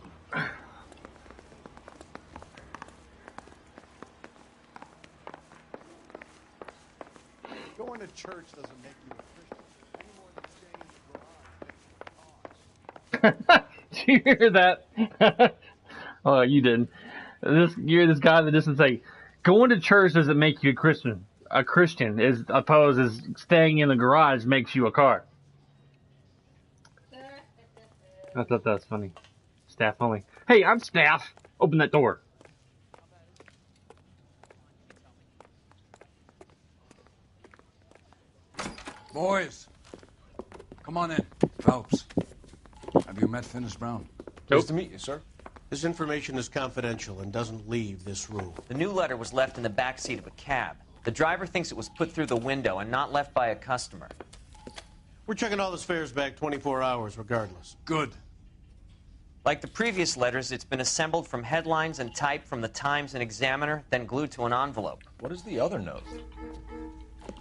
Speaker 3: Going to church doesn't make you a Christian. Any more than staying in the garage.
Speaker 1: Did you hear that? Oh, you didn't. You're this guy that doesn't say, going to church doesn't make you a Christian. A Christian, as opposed as staying in the garage makes you a car. I thought that was funny. Staff only. Hey, I'm staff. Open that door.
Speaker 16: Boys, come on in. Phelps, have you met Finis Brown?
Speaker 20: Nice to meet you, sir. This information is confidential and doesn't leave this room.
Speaker 4: The new letter was left in the back seat of a cab. The driver thinks it was put through the window and not left by a customer.
Speaker 20: We're checking all this fares back 24 hours regardless.
Speaker 16: Good.
Speaker 4: Like the previous letters, it's been assembled from headlines and typed from the Times and Examiner, then glued to an envelope.
Speaker 2: What is the other note?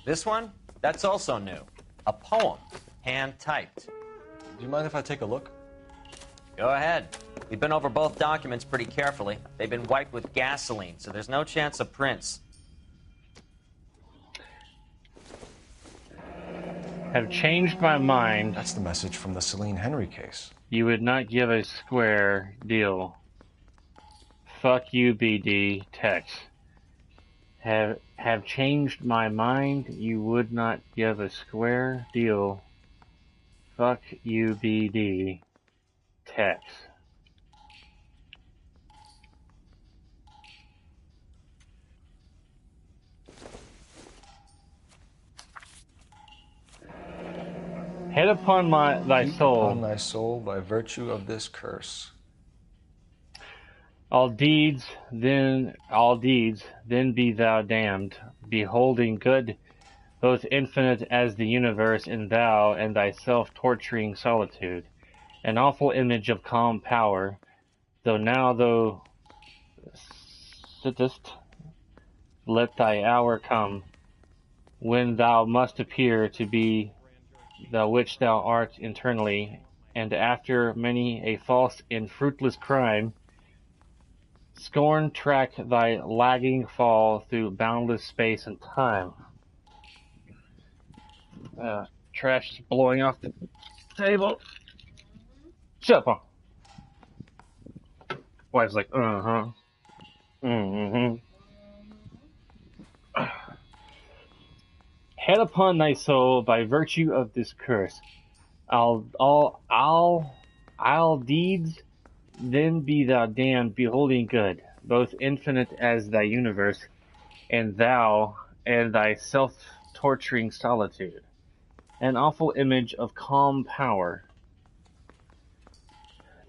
Speaker 4: This one? That's also new. A poem, hand-typed.
Speaker 2: Do you mind if I take a look?
Speaker 4: Go ahead. We've been over both documents pretty carefully. They've been wiped with gasoline, so there's no chance of prints.
Speaker 1: Have changed my mind.
Speaker 2: That's the message from the Celine Henry case.
Speaker 1: You would not give a square deal. Fuck you, BD. Text. Have changed my mind. You would not give a square deal. Fuck you, BD. Text. Head upon thy soul.
Speaker 2: Upon thy soul by virtue of this curse.
Speaker 1: All deeds, then be thou damned, beholding good, both infinite as the universe, and thou and thy self-torturing solitude, an awful image of calm power, thou sittest, let thy hour come, when thou must appear to be the which thou art internally, and after many a false and fruitless crime, scorn track thy lagging fall through boundless space and time. Trash is blowing off the table. Shut up, Paul. Wife's like, Head upon thy soul by virtue of this curse. All deeds, then be thou damned, beholding good, both infinite as thy universe, and thou and thy torturing solitude. An awful image of calm power.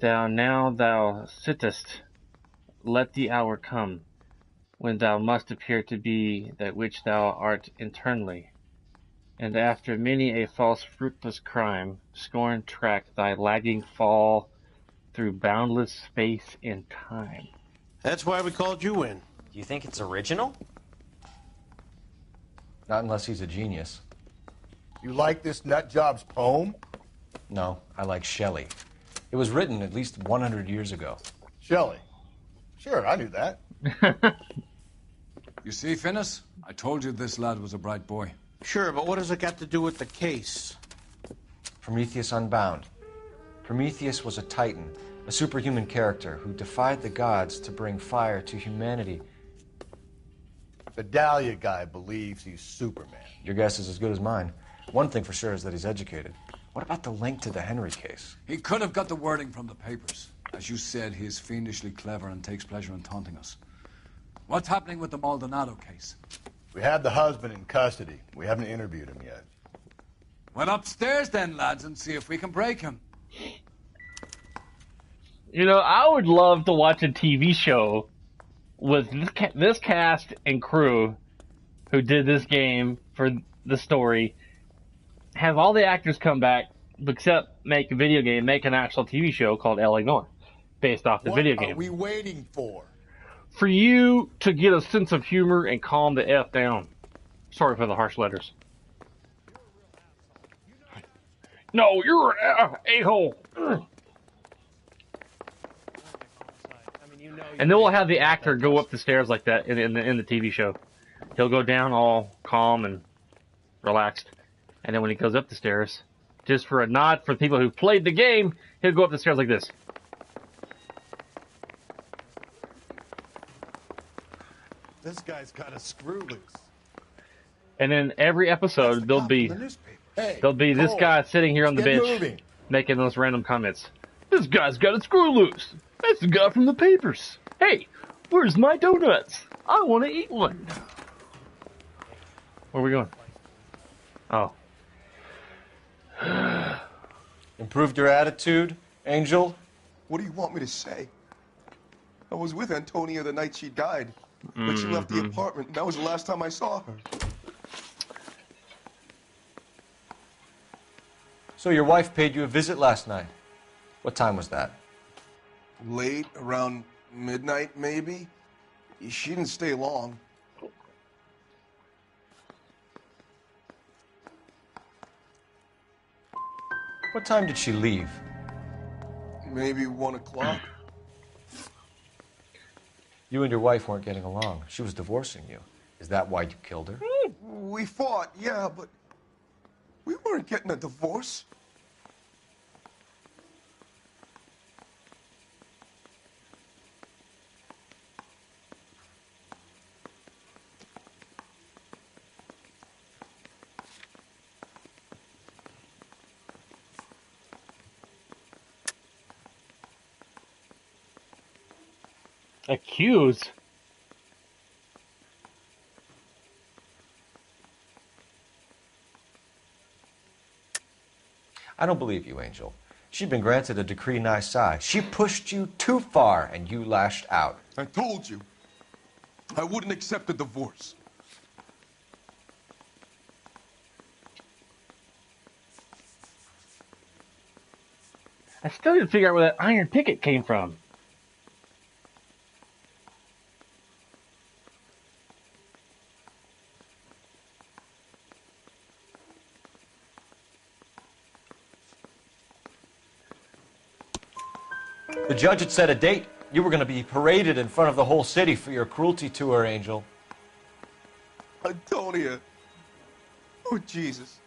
Speaker 1: Thou sittest, let the hour come, when thou must appear to be that which thou art internally, and after many a false fruitless crime, scorn track thy lagging fall through boundless space and time.
Speaker 20: That's why we called you in.
Speaker 4: Do you think it's original?
Speaker 2: Not unless he's a genius.
Speaker 3: You like this nutjob's poem?
Speaker 2: No, I like Shelley. It was written at least 100 years ago.
Speaker 3: Shelley? Sure, I knew that.
Speaker 16: You see, Finnis? I told you this lad was a bright boy.
Speaker 20: Sure, but what has it got to do with the case?
Speaker 2: Prometheus Unbound. Prometheus was a titan, a superhuman character who defied the gods to bring fire to humanity.
Speaker 3: The Dahlia guy believes he's Superman.
Speaker 2: Your guess is as good as mine. One thing for sure is that he's educated. What about the link to the Henry case?
Speaker 16: He could have got the wording from the papers. As you said, he is fiendishly clever and takes pleasure in taunting us. What's happening with the Maldonado case?
Speaker 3: We have the husband in custody. We haven't interviewed him yet.
Speaker 16: Well, upstairs then, lads, and see if we can break him.
Speaker 1: You know, I would love to watch a TV show with this cast and crew who did this game for the story. Have all the actors come back, except make a video game, make an actual TV show called L.A. Noire, based off the video game.
Speaker 3: What are we waiting for?
Speaker 1: For you to get a sense of humor and calm the F down. Sorry for the harsh letters. No, you're an a-hole. And then we'll have the actor go up the stairs like that in the TV show. He'll go down all calm and relaxed. And then when he goes up the stairs, just for a nod for people who played the game, he'll go up the stairs like this.
Speaker 3: This guy's got a screw loose.
Speaker 1: And then every episode, there'll be this guy sitting here on the bench making those random comments. This guy's got a screw loose. That's the guy from the papers. Hey, where's my donuts? I want to eat one. Where are we going? Oh.
Speaker 2: Improved your attitude, Angel?
Speaker 21: What do you want me to say? I was with Antonia the night she died, but she left the apartment, and that was the last time I saw her.
Speaker 2: So your wife paid you a visit last night. What time was that?
Speaker 21: Late, around midnight, maybe? She didn't stay long.
Speaker 2: What time did she leave?
Speaker 21: Maybe 1 o'clock.
Speaker 2: You and your wife weren't getting along. She was divorcing you. Is that why you killed her?
Speaker 21: We fought, yeah, but we weren't getting a divorce.
Speaker 1: Accused?
Speaker 2: I don't believe you, Angel. She'd been granted a decree nisi. She pushed you too far, and you lashed out.
Speaker 21: I told you. I wouldn't accept a divorce.
Speaker 1: I still didn't figure out where that iron picket came from.
Speaker 2: The judge had set a date. You were going to be paraded in front of the whole city for your cruelty to her, Angel.
Speaker 21: Antonia. Oh, Jesus.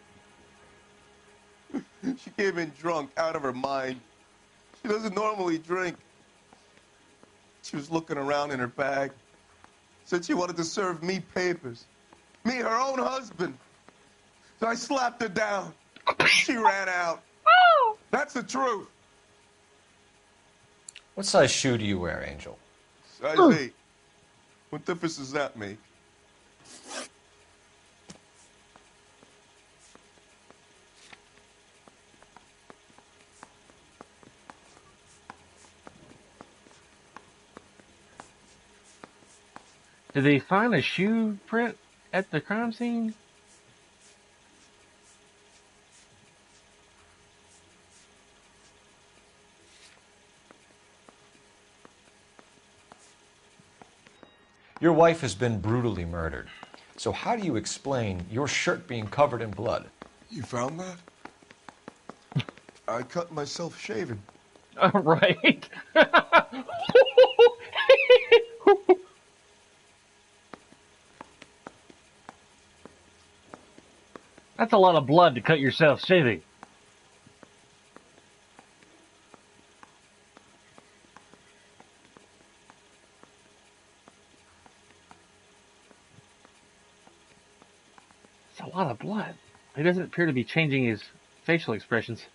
Speaker 21: She came in drunk, out of her mind. She doesn't normally drink. She was looking around in her bag. Said she wanted to serve me papers. Me, her own husband. So I slapped her down. She ran out. That's the truth.
Speaker 2: What size shoe do you wear, Angel?
Speaker 21: Size 8. What difference does that make?
Speaker 1: Did they find a shoe print at the crime scene?
Speaker 2: Your wife has been brutally murdered. So how do you explain your shirt being covered in blood?
Speaker 21: You found that? I cut myself shaving.
Speaker 1: Right. That's a lot of blood to cut yourself shaving. It's a lot of blood. He doesn't appear to be changing his facial expressions.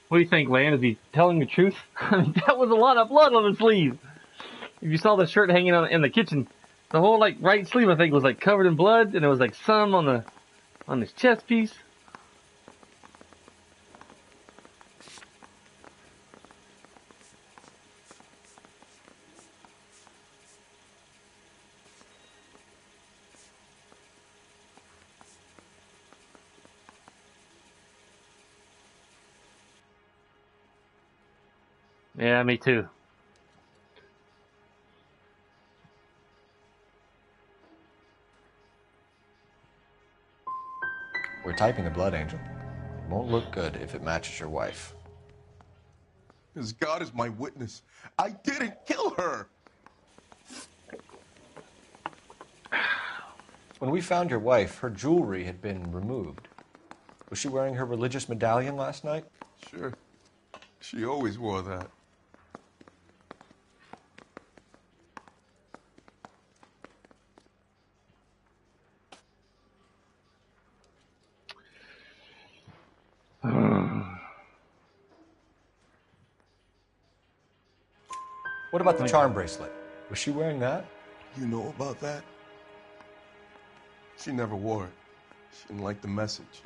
Speaker 1: What do you think, Lan? Is he telling the truth? I mean, that was a lot of blood on his sleeve. If you saw the shirt hanging on in the kitchen, the whole right sleeve I think was covered in blood, and it was some on his chest piece. Yeah, me too.
Speaker 2: We're typing the blood, Angel. It won't look good if it matches your wife.
Speaker 21: As God is my witness, I didn't kill her.
Speaker 2: When we found your wife, her jewelry had been removed. Was she wearing her religious medallion last night?
Speaker 21: Sure. She always wore that.
Speaker 2: What about the charm bracelet? Was she wearing that?
Speaker 21: You know about that? She never wore it. She didn't like the message.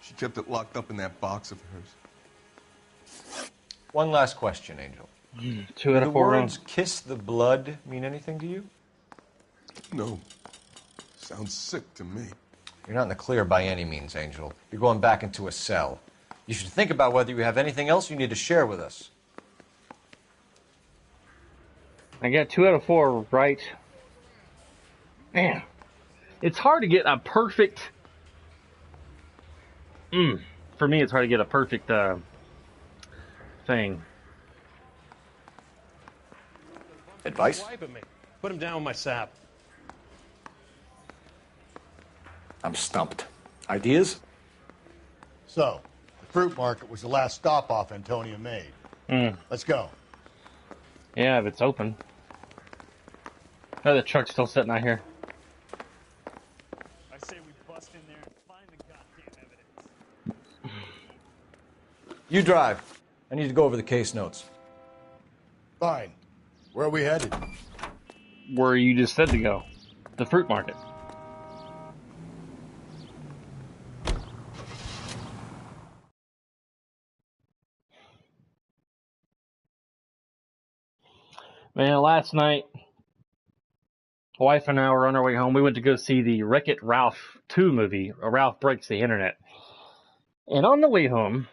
Speaker 21: She kept it locked up in that box of hers.
Speaker 2: One last question, Angel.
Speaker 1: 2 out of 4
Speaker 2: words
Speaker 1: rounds.
Speaker 2: "kiss the blood" mean anything to you?
Speaker 21: No. Sounds sick to me.
Speaker 2: You're not in the clear by any means, Angel. You're going back into a cell. You should think about whether you have anything else you need to share with us.
Speaker 1: I got 2 out of 4 right. Man, it's hard to get a perfect. For me, it's hard to get a perfect thing.
Speaker 2: Advice?
Speaker 12: Wiping me. Put him down with my sap.
Speaker 3: I'm stumped. Ideas? So, the fruit market was the last stop off Antonia made. Let's go.
Speaker 1: Yeah, if it's open. Oh, the truck's still sitting out here.
Speaker 5: I say we bust in there and find the goddamn evidence.
Speaker 2: You drive. I need to go over the case notes.
Speaker 3: Fine. Where are we headed?
Speaker 1: Where you just said to go. The fruit market. Man, last night, wife and I were on our way home. We went to go see the Wreck-It Ralph 2 movie, Ralph Breaks the Internet. And on the way home,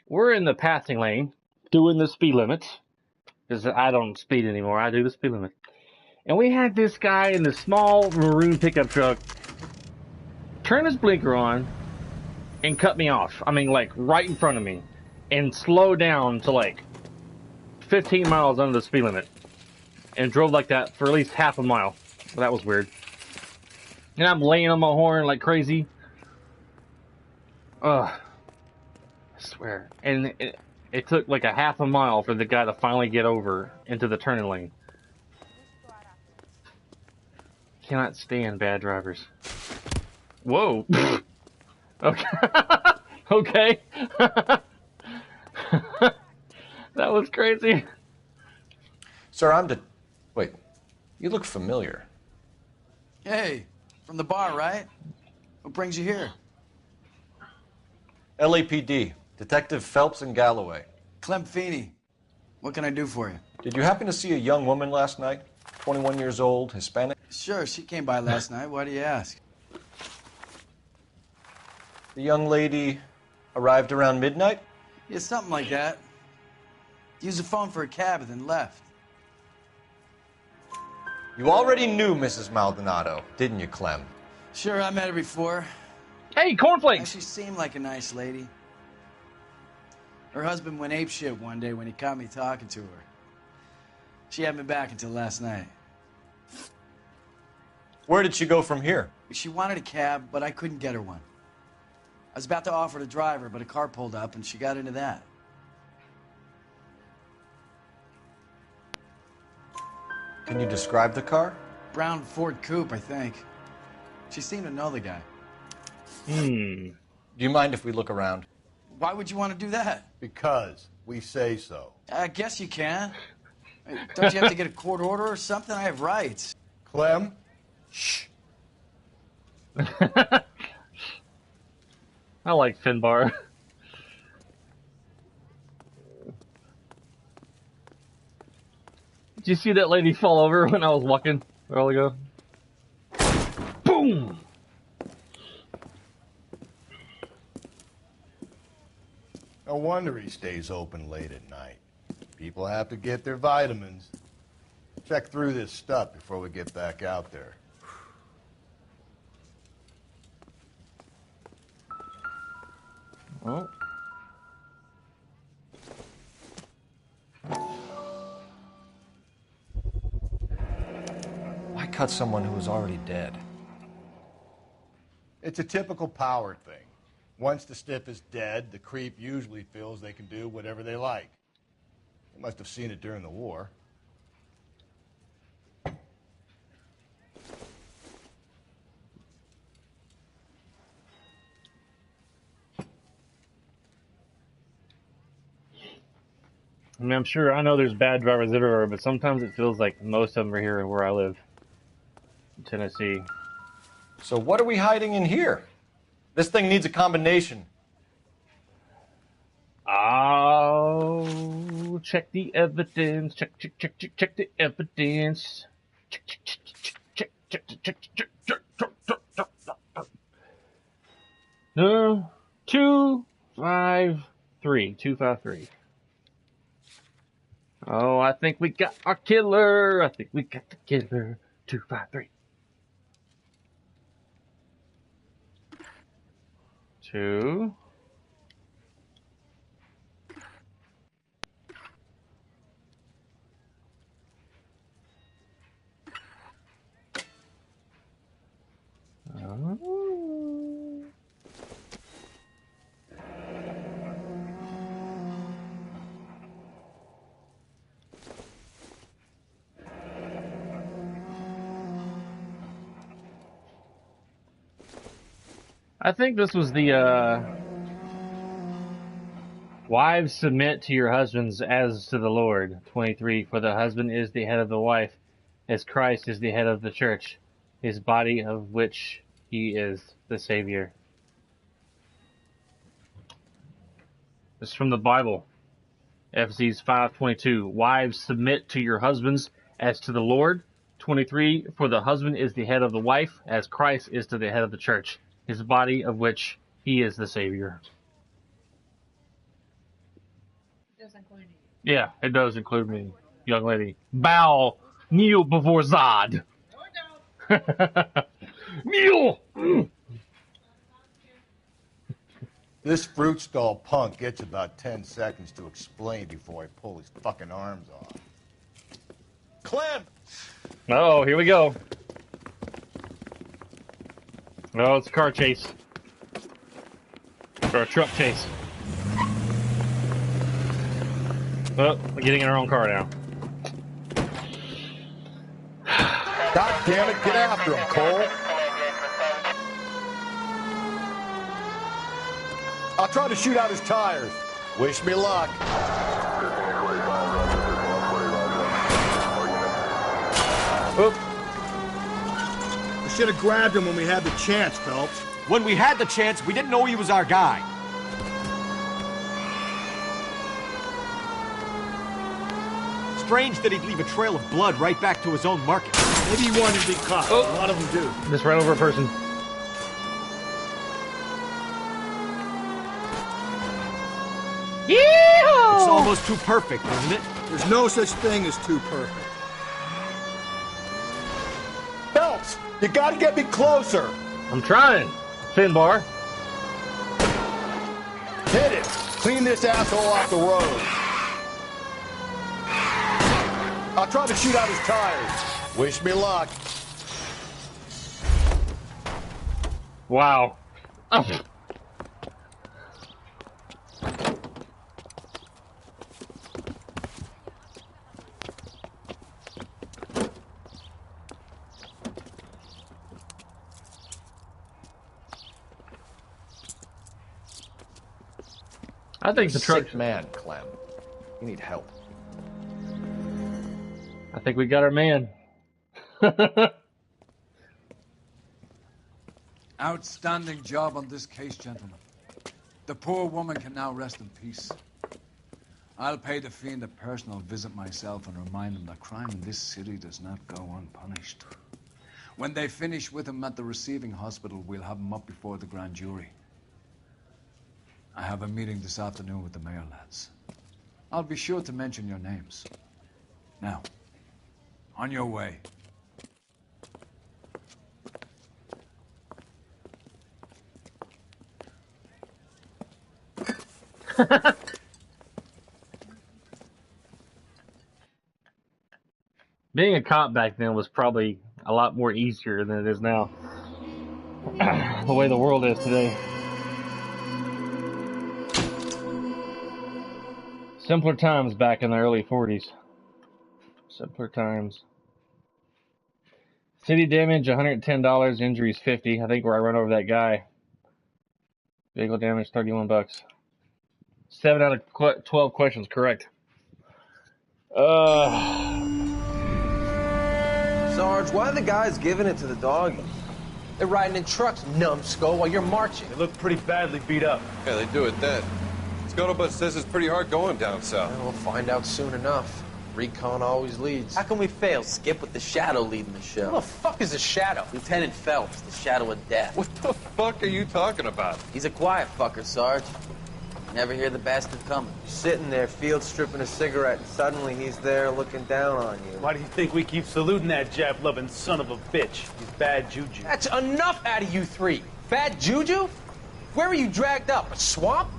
Speaker 1: we're in the passing lane doing the speed limit. Because I don't speed anymore. I do the speed limit. And we had this guy in the small maroon pickup truck turn his blinker on and cut me off. I mean, right in front of me. And slow down to 15 miles under the speed limit. And drove like that for at least half a mile. Well, that was weird. And I'm laying on my horn like crazy. Ugh. I swear. And it took like a half a mile for the guy to finally get over into the turning lane. Cannot stand bad drivers. Whoa. Okay. Okay. That was crazy.
Speaker 2: Sir, Wait, you look familiar.
Speaker 19: Hey, from the bar, right? What brings you here?
Speaker 2: LAPD, Detective Phelps and Galloway.
Speaker 19: Clem Feeney. What can I do for you?
Speaker 2: Did you happen to see a young woman last night? 21 years old, Hispanic?
Speaker 19: Sure, she came by last night. Why do you ask?
Speaker 2: The young lady arrived around midnight?
Speaker 19: Yeah, something like that. Used the phone for a cab and then left.
Speaker 2: You already knew Mrs. Maldonado, didn't you, Clem?
Speaker 19: Sure, I met her before.
Speaker 1: Hey, cornflakes!
Speaker 19: She seemed like a nice lady. Her husband went apeshit one day when he caught me talking to her. She had me back until last night.
Speaker 2: Where did she go from here?
Speaker 19: She wanted a cab, but I couldn't get her one. I was about to offer to drive her, but a car pulled up and she got into that.
Speaker 2: Can you describe the car?
Speaker 19: Brown Ford Coupe, I think. She seemed to know the guy.
Speaker 2: Do you mind if we look around?
Speaker 19: Why would you want to do that?
Speaker 3: Because we say so.
Speaker 19: I guess you can. Don't you have to get a court order or something? I have rights.
Speaker 3: Clem? Shh.
Speaker 1: I like Finbar. Did you see that lady fall over when I was walking a while ago? Boom!
Speaker 3: No wonder he stays open late at night. People have to get their vitamins. Check through this stuff before we get back out there.
Speaker 1: Oh.
Speaker 2: Why cut someone who was already dead?
Speaker 3: It's a typical power thing. Once the stiff is dead, the creep usually feels they can do whatever they like. They must have seen it during the war.
Speaker 1: I mean, I'm sure, I know there's bad drivers everywhere, but sometimes it feels like most of them are here where I live. In Tennessee.
Speaker 2: So what are we hiding in here? This thing needs a combination.
Speaker 1: Oh, check the evidence. Check the evidence. No, 253. 253. Oh, I think we got our killer. I think we got the killer. 253. 2. Oh. I think this was the, wives submit to your husbands as to the Lord. 23, for the husband is the head of the wife, as Christ is the head of the church, his body of which he is the Savior. This is from the Bible. Ephesians 5:22. Wives, submit to your husbands as to the Lord. 23, for the husband is the head of the wife, as Christ is to the head of the church, his body of which he is the Savior.
Speaker 7: It does include you.
Speaker 1: Yeah, it does include me, young lady. Bow, kneel before Zod. No, don't. Kneel!
Speaker 3: This fruit stall punk gets about 10 seconds to explain before I pull his fucking arms off. Clem!
Speaker 1: Oh, here we go. Oh, it's a car chase. Or a truck chase. Oh, we're getting in our own car now.
Speaker 3: God damn it, get after him, Cole. I'll try to shoot out his tires. Wish me luck.
Speaker 8: Oop. We should have grabbed him when we had the chance, Phelps.
Speaker 2: When we had the chance, we didn't know he was our guy. strange that he'd leave a trail of blood right back to his own market.
Speaker 8: Maybe he wanted to be caught.
Speaker 1: Oh.
Speaker 8: A lot of them do.
Speaker 1: Just ran over a person. Yeehaw!
Speaker 2: It's almost too perfect, isn't it?
Speaker 8: There's no such thing as too perfect.
Speaker 3: Phelps, you gotta get me closer.
Speaker 1: I'm trying. Finbar.
Speaker 3: Hit it. Clean this asshole off the road. I'll try to shoot out his tires. Wish me luck.
Speaker 1: Wow. Oh. I think the truck.
Speaker 2: Sick man, Clem. You need help.
Speaker 1: I think we got our man.
Speaker 16: Outstanding job on this case, gentlemen. The poor woman can now rest in peace. I'll pay the fiend a personal visit myself and remind him that crime in this city does not go unpunished. When they finish with him at the receiving hospital, we'll have him up before the grand jury. I have a meeting this afternoon with the mayor, lads. I'll be sure to mention your names. Now, on your way.
Speaker 1: Being a cop back then was probably a lot more easier than it is now. The way the world is today. Simpler times back in the early 40s. Simpler times. City damage, $110. Injuries, $50. I think where I run over that guy. Vehicle damage, $31. 7 out of 12 questions correct.
Speaker 11: Sarge, why are the guys giving it to the doggies? They're riding in trucks, numbskull, while you're marching.
Speaker 9: They look pretty badly beat up.
Speaker 22: Yeah, they do it then. Scuttlebutt says it's pretty hard going down south.
Speaker 11: Well, we'll find out soon enough. Recon always leads. How can we fail, Skip, with the Shadow leading the show? Who the fuck is the Shadow? Lieutenant Phelps, the Shadow of Death.
Speaker 22: What the fuck are you talking about?
Speaker 11: He's a quiet fucker, Sarge. Never hear the bastard coming. Sitting there, field stripping a cigarette, and suddenly he's there looking down on you.
Speaker 9: Why do you think we keep saluting that Jap-loving son of a bitch? He's bad juju.
Speaker 11: That's enough out of you three. Bad juju? Where were you dragged up? A swamp?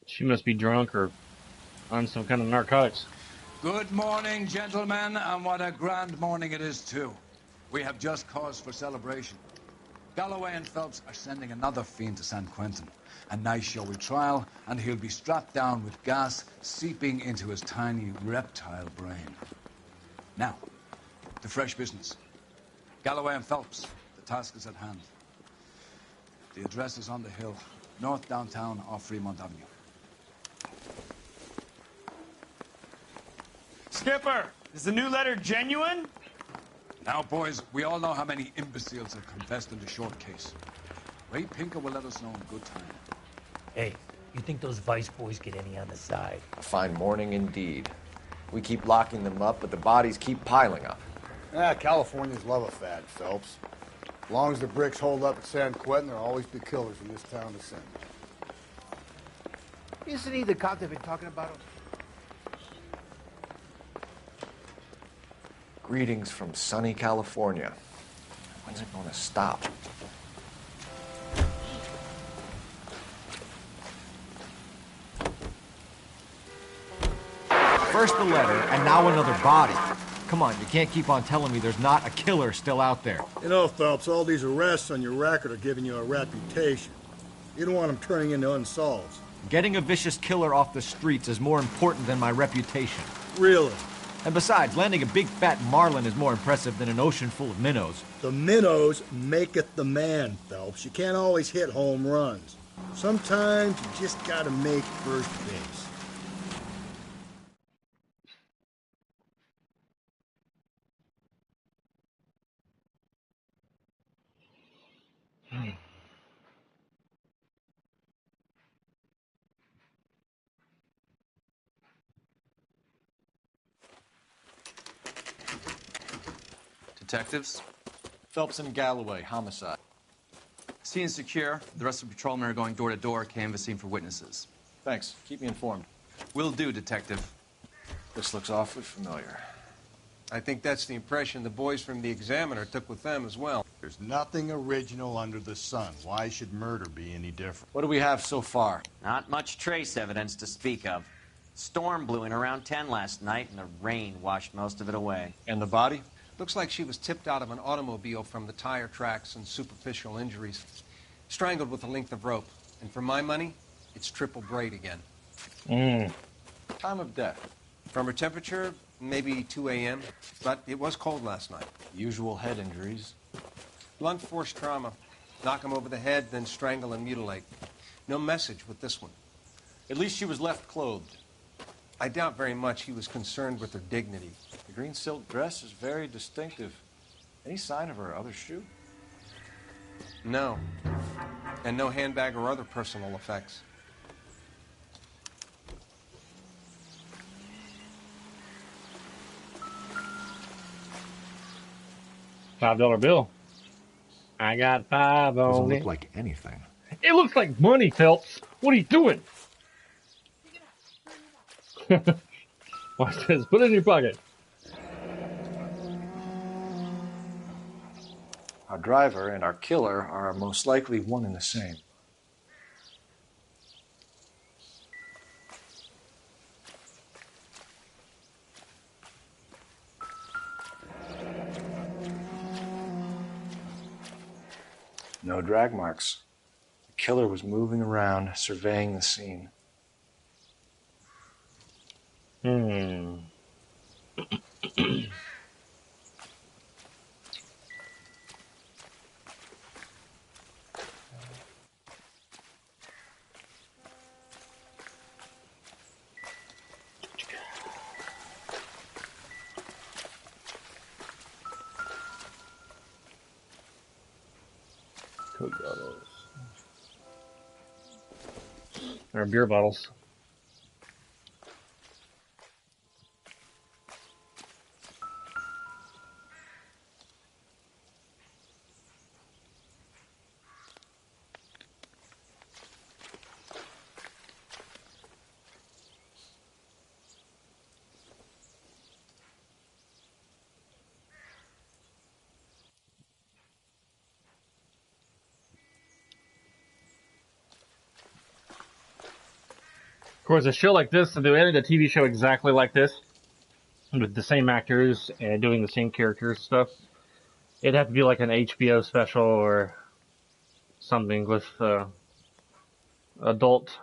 Speaker 1: She must be drunk or on some kind of narcotics.
Speaker 16: Good morning, gentlemen, and what a grand morning it is, too. We have just cause for celebration. Galloway and Phelps are sending another fiend to San Quentin. A nice showy trial, and he'll be strapped down with gas seeping into his tiny reptile brain. Now, to fresh business. Galloway and Phelps, the task is at hand. The address is on the hill, north downtown off Fremont Avenue.
Speaker 9: Skipper, is the new letter genuine?
Speaker 16: Now, boys, we all know how many imbeciles have confessed in the short case. Ray Pinker will let us know in good time.
Speaker 23: Hey, you think those Vice boys get any on the side?
Speaker 2: A fine morning indeed. We keep locking them up, but the bodies keep piling up.
Speaker 8: Californians love a fad, Phelps. As long as the bricks hold up at San Quentin, there'll always be killers in this town to send.
Speaker 11: Isn't he the cop they've been talking about?
Speaker 2: Greetings from sunny California. When's it going to stop? First the letter, and now another body. Come on, you can't keep on telling me there's not a killer still out there.
Speaker 8: You know, Phelps, all these arrests on your record are giving you a reputation. You don't want them turning into unsolveds.
Speaker 2: Getting a vicious killer off the streets is more important than my reputation.
Speaker 8: Really?
Speaker 2: And besides, landing a big fat marlin is more impressive than an ocean full of minnows.
Speaker 8: The minnows maketh the man, Phelps. You can't always hit home runs. Sometimes you just gotta make first base.
Speaker 10: Detectives?
Speaker 2: Phelps and Galloway, homicide.
Speaker 10: Scene is secure. The rest of the patrolmen are going door to door, canvassing for witnesses.
Speaker 2: Thanks. Keep me informed.
Speaker 10: Will do, Detective.
Speaker 2: This looks awfully familiar.
Speaker 20: I think that's the impression the boys from the Examiner took with them as well.
Speaker 3: There's nothing original under the sun. Why should murder be any different?
Speaker 2: What do we have so far?
Speaker 4: Not much trace evidence to speak of. Storm blew in around 10 last night, and the rain washed most of it away.
Speaker 2: And the body?
Speaker 20: Looks like she was tipped out of an automobile from the tire tracks and superficial injuries. Strangled with a length of rope. And for my money, it's triple braid again.
Speaker 2: Time of death?
Speaker 20: From her temperature, maybe 2 a.m., but it was cold last night.
Speaker 2: Usual head injuries.
Speaker 20: Blunt force trauma. Knock him over the head, then strangle and mutilate. No message with this one.
Speaker 2: At least she was left clothed.
Speaker 20: I doubt very much he was concerned with her dignity.
Speaker 2: The green silk dress is very distinctive. Any sign of her other shoe?
Speaker 20: No. And no handbag or other personal effects.
Speaker 1: $5 bill. I got 5 on
Speaker 2: Doesn't
Speaker 1: it.
Speaker 2: look like anything.
Speaker 1: It looks like money, Phelps. What are you doing? Watch this. Put it in your pocket.
Speaker 2: Our driver and our killer are most likely one and the same. No drag marks. The killer was moving around, surveying the scene.
Speaker 1: Coke bottles. Or beer bottles. Of course, a show like this, if they ended a TV show exactly like this, with the same actors and doing the same characters stuff, it'd have to be like an HBO special or something with adult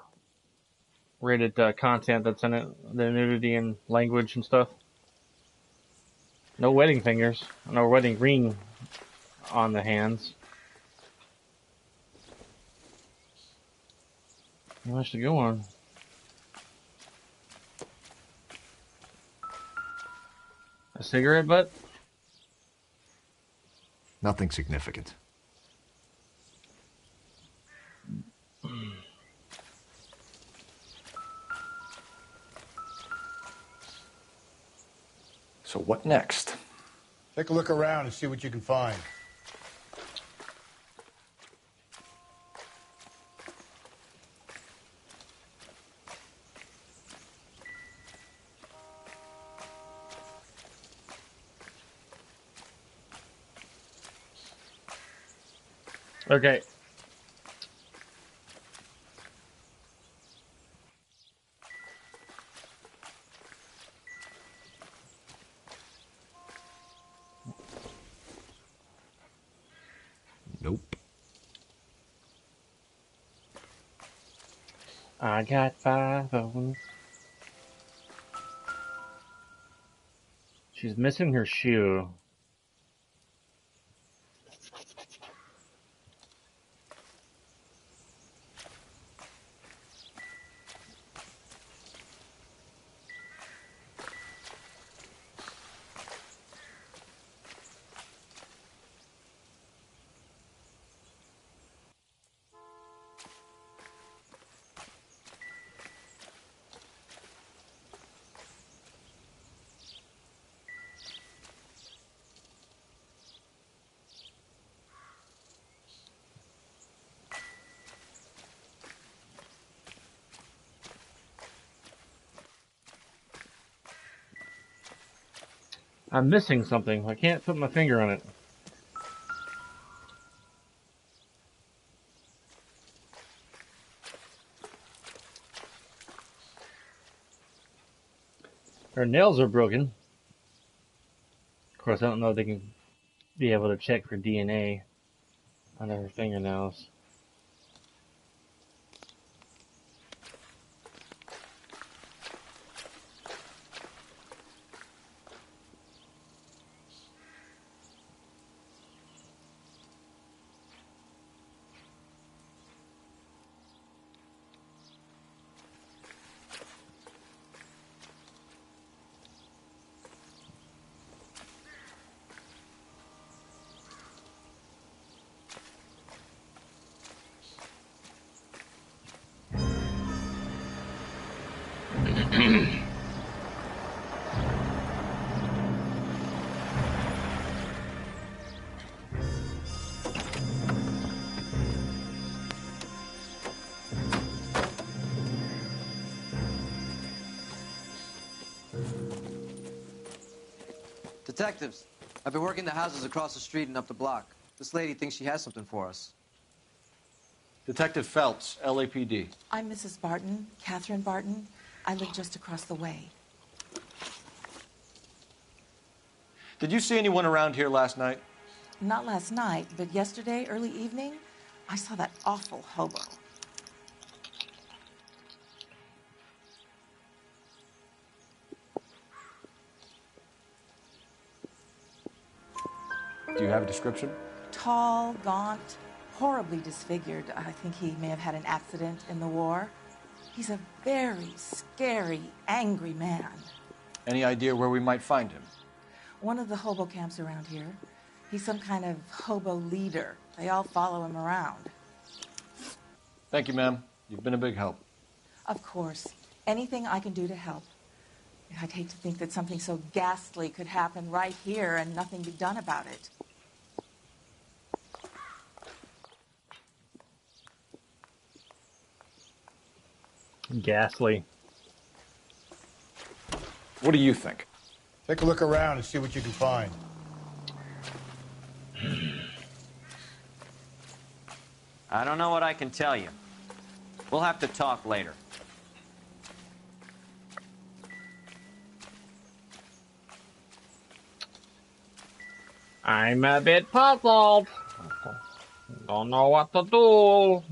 Speaker 1: rated content that's in it, the nudity and language and stuff. No wedding fingers, no wedding ring on the hands. Not much to go on. A cigarette butt?
Speaker 2: Nothing significant. So what next?
Speaker 3: Take a look around and see what you can find.
Speaker 1: Okay. I got 5 phones. She's missing her shoe. I'm missing something. I can't put my finger on it. Her nails are broken. Of course, I don't know if they can be able to check for DNA under her fingernails.
Speaker 13: Detectives, I've been working the houses across the street and up the block. This lady thinks she has something for us.
Speaker 2: Detective Phelps, LAPD.
Speaker 14: I'm Mrs. Barton, Catherine Barton. I live just across the way.
Speaker 2: Did you see anyone around here last night?
Speaker 14: Not last night, but yesterday, early evening, I saw that awful hobo.
Speaker 2: Do you have a description?
Speaker 14: Tall, gaunt, horribly disfigured. I think he may have had an accident in the war. He's a very scary, angry man.
Speaker 2: Any idea where we might find him?
Speaker 14: One of the hobo camps around here. He's some kind of hobo leader. They all follow him around.
Speaker 2: Thank you, ma'am. You've been a big help.
Speaker 14: Of course. Anything I can do to help. I'd hate to think that something so ghastly could happen right here and nothing be done about it.
Speaker 1: Ghastly.
Speaker 2: What do you think?
Speaker 3: Take a look around and see what you can find.
Speaker 4: I don't know what I can tell you. We'll have to talk later.
Speaker 1: I'm a bit puzzled. Don't know what to do.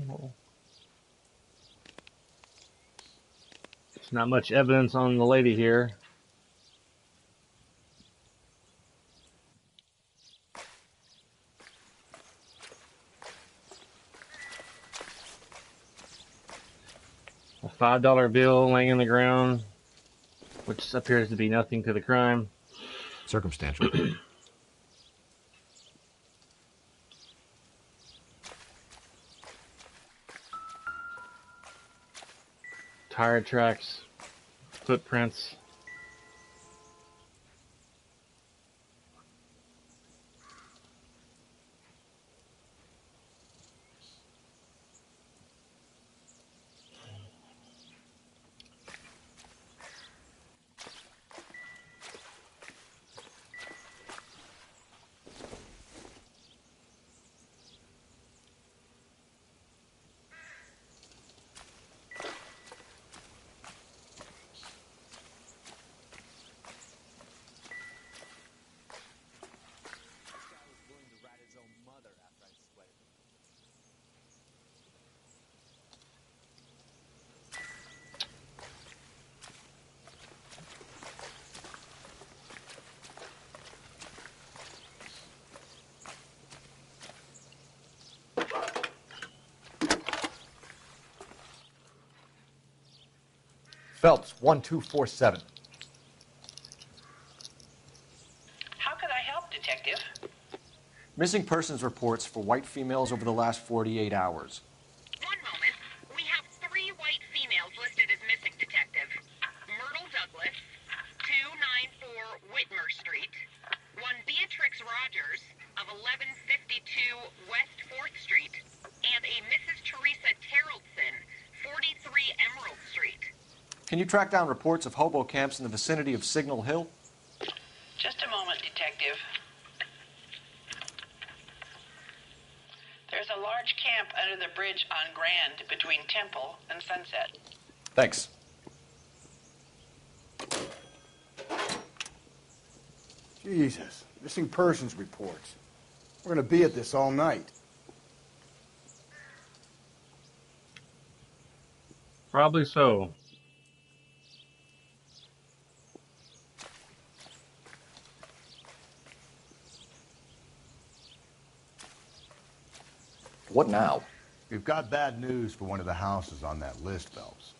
Speaker 1: There's not much evidence on the lady here. A $5 bill laying on the ground, which appears to be nothing to the crime.
Speaker 2: Circumstantial.
Speaker 1: Tire tracks, footprints.
Speaker 2: Phelps, 1247.
Speaker 6: How can I help, Detective?
Speaker 2: Missing persons reports for white females over the last 48 hours.
Speaker 6: One moment. We have 3 white females listed as missing, Detective. Myrtle Douglas, 294 Whitmer Street. One Beatrix Rogers of 1152 West 4th Street. And a Mrs. Teresa Terrellson, 43 Emerald Street.
Speaker 2: Can you track down reports of hobo camps in the vicinity of Signal Hill?
Speaker 6: Just a moment, Detective. There's a large camp under the bridge on Grand between Temple and Sunset.
Speaker 2: Thanks.
Speaker 8: Jesus, missing persons reports. We're gonna be at this all night.
Speaker 1: Probably so.
Speaker 2: What now?
Speaker 3: We've got bad news for one of the houses on that list, Phelps.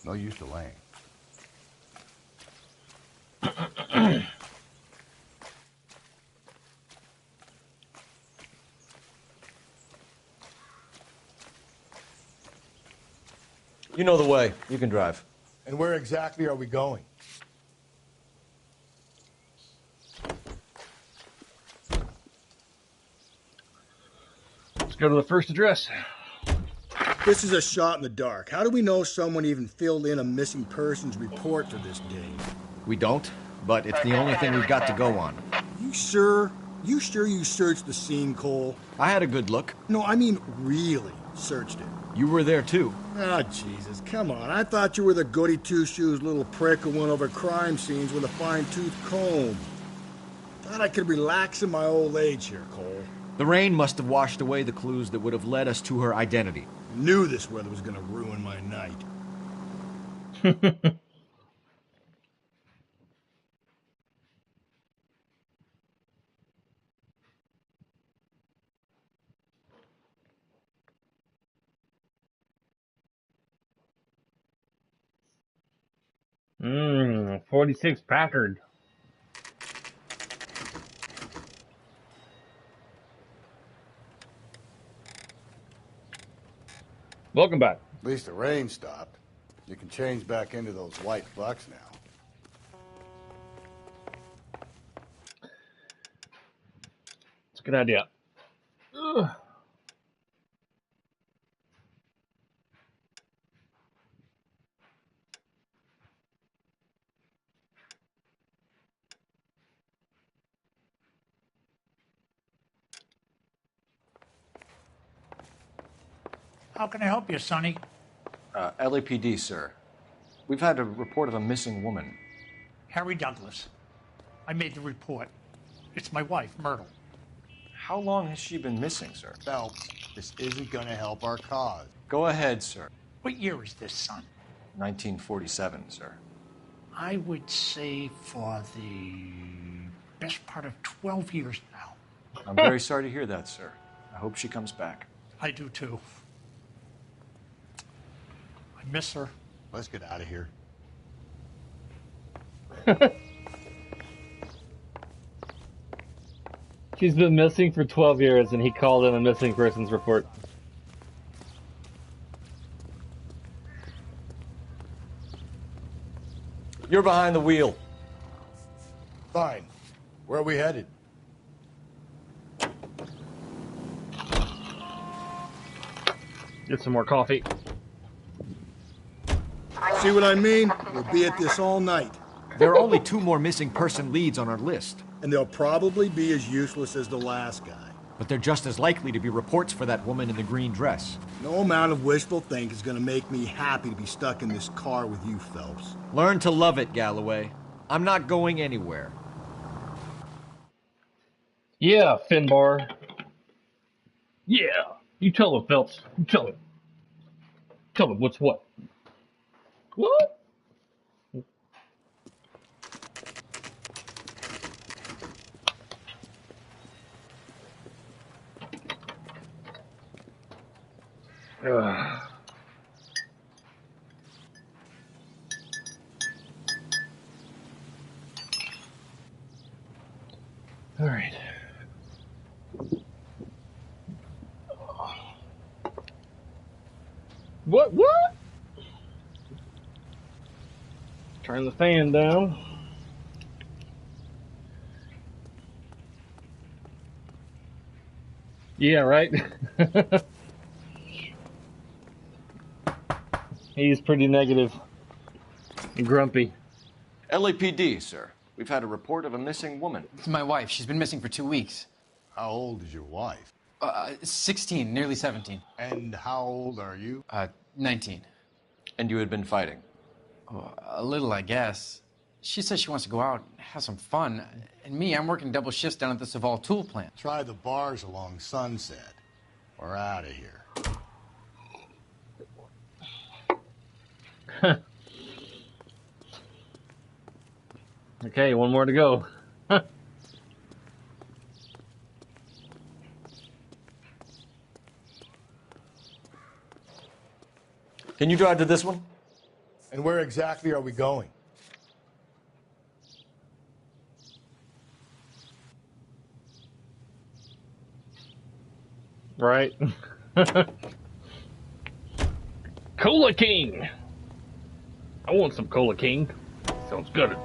Speaker 3: No use delaying.
Speaker 2: You know the way. You can drive.
Speaker 3: And where exactly are we going?
Speaker 1: Let's go to the first address.
Speaker 8: This is a shot in the dark. How do we know someone even filled in a missing persons report for this day?
Speaker 2: We don't, but it's the only thing we've got to go on.
Speaker 8: You sure? You sure you searched the scene, Cole?
Speaker 2: I had a good look.
Speaker 8: No, I mean really searched it.
Speaker 2: You were there too.
Speaker 8: Ah, Jesus, come on. I thought you were the goody two-shoes little prick who went over crime scenes with a fine-tooth comb. Thought I could relax in my old age here, Cole.
Speaker 2: The rain must have washed away the clues that would have led us to her identity.
Speaker 8: Knew this weather was gonna ruin my night.
Speaker 1: 46 Packard. Welcome back.
Speaker 3: At least the rain stopped. You can change back into those white bucks now.
Speaker 1: It's a good idea. Ugh.
Speaker 15: How can I help you, Sonny?
Speaker 2: LAPD, sir. We've had a report of a missing woman.
Speaker 15: Harry Douglas. I made the report. It's my wife, Myrtle.
Speaker 2: How long has she been missing, sir?
Speaker 3: Phelps, this isn't gonna help our cause.
Speaker 2: Go ahead, sir.
Speaker 15: What year is this, son?
Speaker 2: 1947, sir.
Speaker 15: I would say for the best part of 12 years now.
Speaker 2: I'm very sorry to hear that, sir. I hope she comes back.
Speaker 15: I do too. I miss her.
Speaker 3: Let's get out of here.
Speaker 1: She's been missing for 12 years, and he called in a missing persons report.
Speaker 2: You're behind the wheel.
Speaker 3: Fine. Where are we headed?
Speaker 1: Get some more coffee.
Speaker 8: See what I mean? We'll be at this all night.
Speaker 2: There are only 2 more missing person leads on our list.
Speaker 8: And they'll probably be as useless as the last guy.
Speaker 2: But they're just as likely to be reports for that woman in the green dress.
Speaker 8: No amount of wishful thinking is gonna make me happy to be stuck in this car with you, Phelps.
Speaker 2: Learn to love it, Galloway. I'm not going anywhere.
Speaker 1: Yeah, Finbar. Yeah. You tell him, Phelps. You tell him. Tell him what's what. What? right. What? Turn the fan down. Yeah, right? He's pretty negative and grumpy.
Speaker 2: LAPD, sir. We've had a report of a missing woman.
Speaker 11: It's my wife. She's been missing for 2 weeks.
Speaker 3: How old is your wife?
Speaker 11: 16, nearly 17.
Speaker 3: And how old are you?
Speaker 11: 19.
Speaker 2: And you had been fighting?
Speaker 11: Oh, a little, I guess. She says she wants to go out and have some fun. And me, I'm working double shifts down at the Saval tool plant.
Speaker 3: Try the bars along Sunset. We're out of here.
Speaker 1: Okay, one more to go.
Speaker 2: Can you drive to this one?
Speaker 3: And where exactly are we going?
Speaker 1: Right. Cola King. I want some Cola King. Sounds good.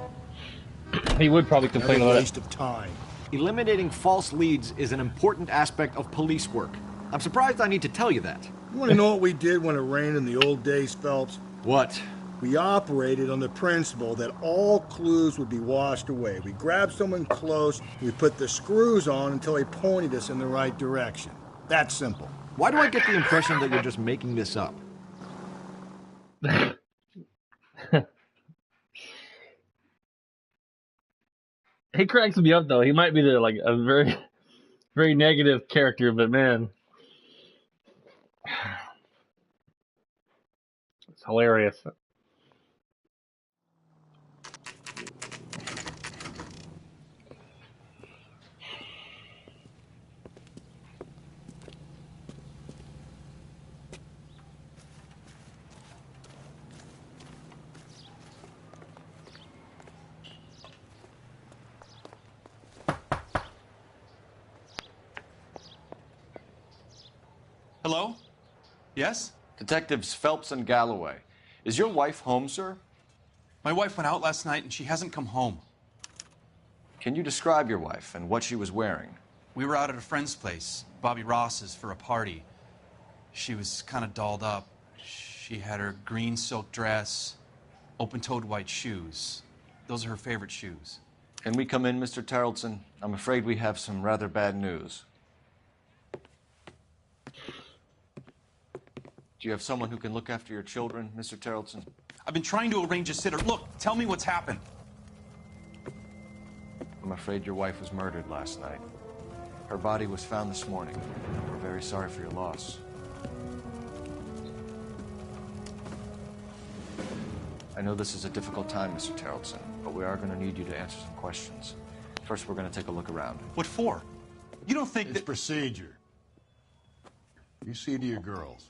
Speaker 1: He would probably complain about it.
Speaker 3: Waste of time.
Speaker 2: Eliminating false leads is an important aspect of police work. I'm surprised I need to tell you that.
Speaker 8: You want to know what we did when it rained in the old days, Phelps?
Speaker 2: What?
Speaker 8: We operated on the principle that all clues would be washed away. We grabbed someone close, we put the screws on until they pointed us in the right direction. That's simple.
Speaker 2: Why do I get the impression that you're just making this up?
Speaker 1: He cracks me up though. He might be like a very, very negative character, but man, it's hilarious.
Speaker 10: Hello? Yes?
Speaker 2: Detectives Phelps and Galloway. Is your wife home, sir?
Speaker 10: My wife went out last night and she hasn't come home.
Speaker 2: Can you describe your wife and what she was wearing?
Speaker 10: We were out at a friend's place, Bobby Ross's, for a party. She was kind of dolled up. She had her green silk dress, open-toed white shoes. Those are her favorite shoes.
Speaker 2: Can we come in, Mr. Tarleton? I'm afraid we have some rather bad news. Do you have someone who can look after your children, Mr. Tarleton?
Speaker 10: I've been trying to arrange a sitter. Look, tell me what's happened.
Speaker 2: I'm afraid your wife was murdered last night. Her body was found this morning. We're very sorry for your loss. I know this is a difficult time, Mr. Tarleton, but we are going to need you to answer some questions. First, we're going to take a look around.
Speaker 10: What for? You don't think
Speaker 3: it's procedure. You see to your girls.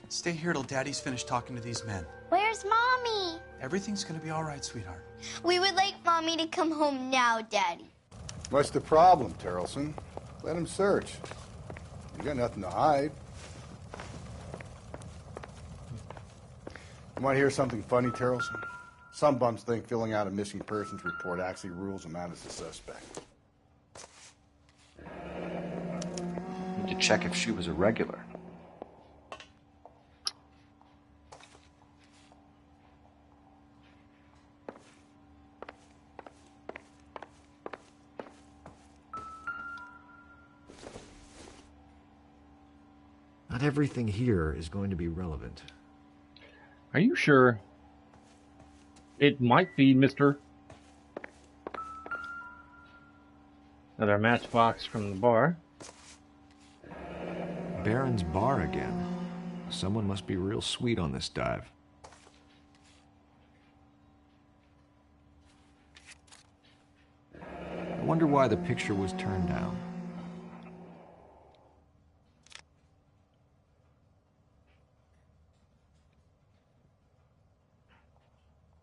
Speaker 10: Stay here till Daddy's finished talking to these men.
Speaker 17: Where's Mommy?
Speaker 10: Everything's gonna be all right, sweetheart.
Speaker 17: We would like Mommy to come home now, Daddy.
Speaker 3: What's the problem, Tarleton? Let him search. You got nothing to hide. You want to hear something funny, Tarleton? Some bums think filling out a missing persons report actually rules them out as a suspect.
Speaker 2: Need to check if she was a regular.
Speaker 18: Not everything here is going to be relevant.
Speaker 1: Are you sure? It might be Mr. Another matchbox from the bar.
Speaker 18: Baron's bar again. Someone must be real sweet on this dive. I wonder why the picture was turned down.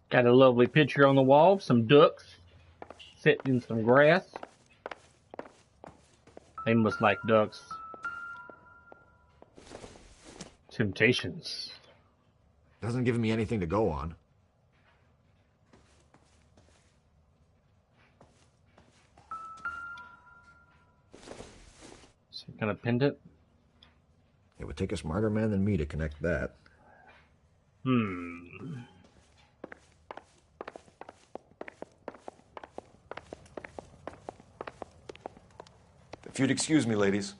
Speaker 1: Got a lovely picture on the wall of some ducks sitting in some grass. They must like ducks. Temptations.
Speaker 18: Doesn't give me anything to go on.
Speaker 1: Some kind of pendant.
Speaker 18: It would take a smarter man than me to connect that.
Speaker 2: If you'd excuse me, ladies.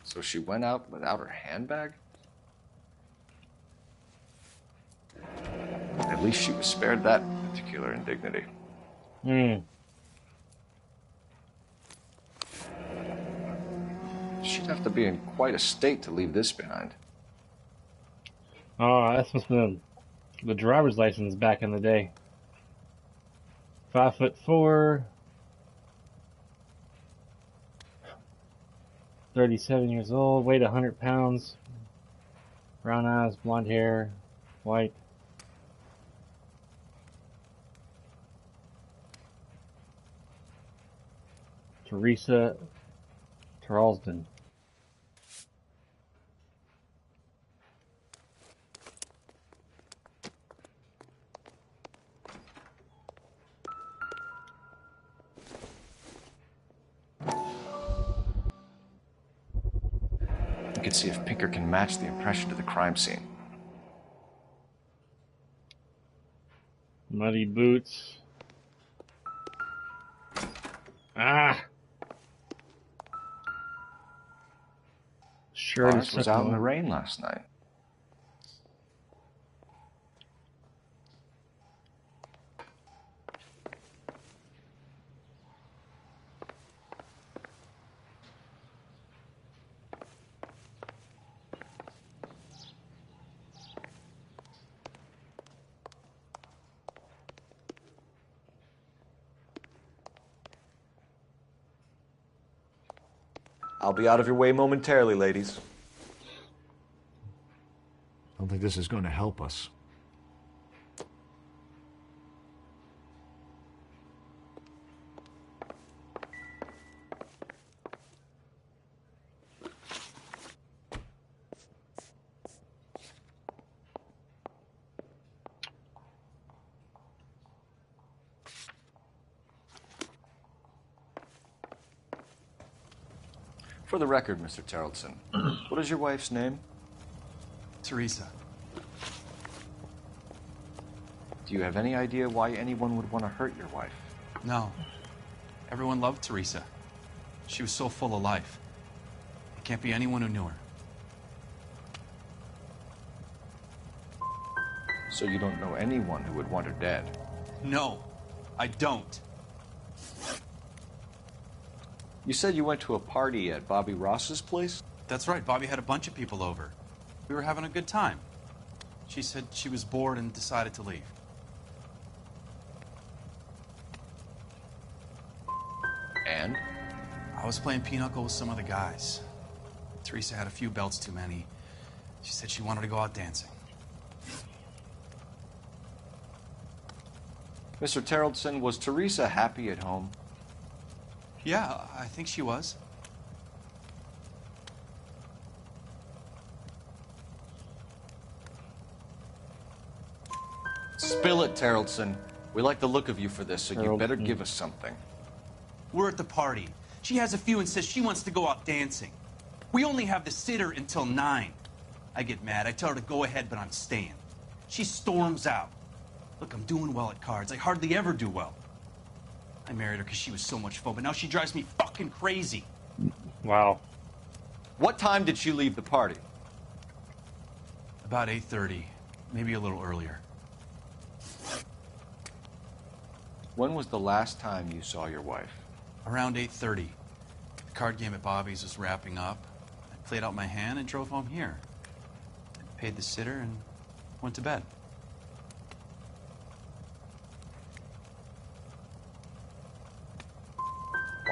Speaker 5: So she went out without her handbag? At least she was spared that particular indignity. She'd have to be in quite a state to leave this behind.
Speaker 1: Oh, that's must have been the driver's license back in the day. 5'4", 37 years old, weighed 100 pounds, brown eyes, blonde hair, white. Teresa Charleston.
Speaker 5: You can see if Pinker can match the impression to the crime scene.
Speaker 1: Muddy boots. Shirt
Speaker 5: Ours was out in the rain last night.
Speaker 2: I'll be out of your way momentarily, ladies.
Speaker 18: I don't think this is going to help us.
Speaker 5: For the record, Mr. Tarleton, what is your wife's name?
Speaker 10: Teresa.
Speaker 5: Do you have any idea why anyone would want to hurt your wife?
Speaker 10: No. Everyone loved Teresa. She was so full of life. It can't be anyone who knew her.
Speaker 5: So you don't know anyone who would want her dead?
Speaker 10: No, I don't.
Speaker 5: You said you went to a party at Bobby Ross's place?
Speaker 10: That's right. Bobby had a bunch of people over. We were having a good time. She said she was bored and decided to leave.
Speaker 5: And?
Speaker 10: I was playing pinochle with some of the guys. Teresa had a few belts too many. She said she wanted to go out dancing.
Speaker 5: Mr. Tarleton, was Teresa happy at home?
Speaker 10: Yeah, I think she was.
Speaker 5: Spill it, Tarleton. We like the look of you for this, so you better give us something.
Speaker 10: We're at the party. She has a few and says she wants to go out dancing. We only have the sitter until 9. I get mad. I tell her to go ahead, but I'm staying. She storms out. Look, I'm doing well at cards. I hardly ever do well. I married her because she was so much fun, but now she drives me fucking crazy.
Speaker 1: Wow.
Speaker 2: What time did she leave the party?
Speaker 10: About 8:30, maybe a little earlier.
Speaker 5: When was the last time you saw your wife?
Speaker 10: Around 8:30. The card game at Bobby's was wrapping up. I played out my hand and drove home here. Paid the sitter and went to bed.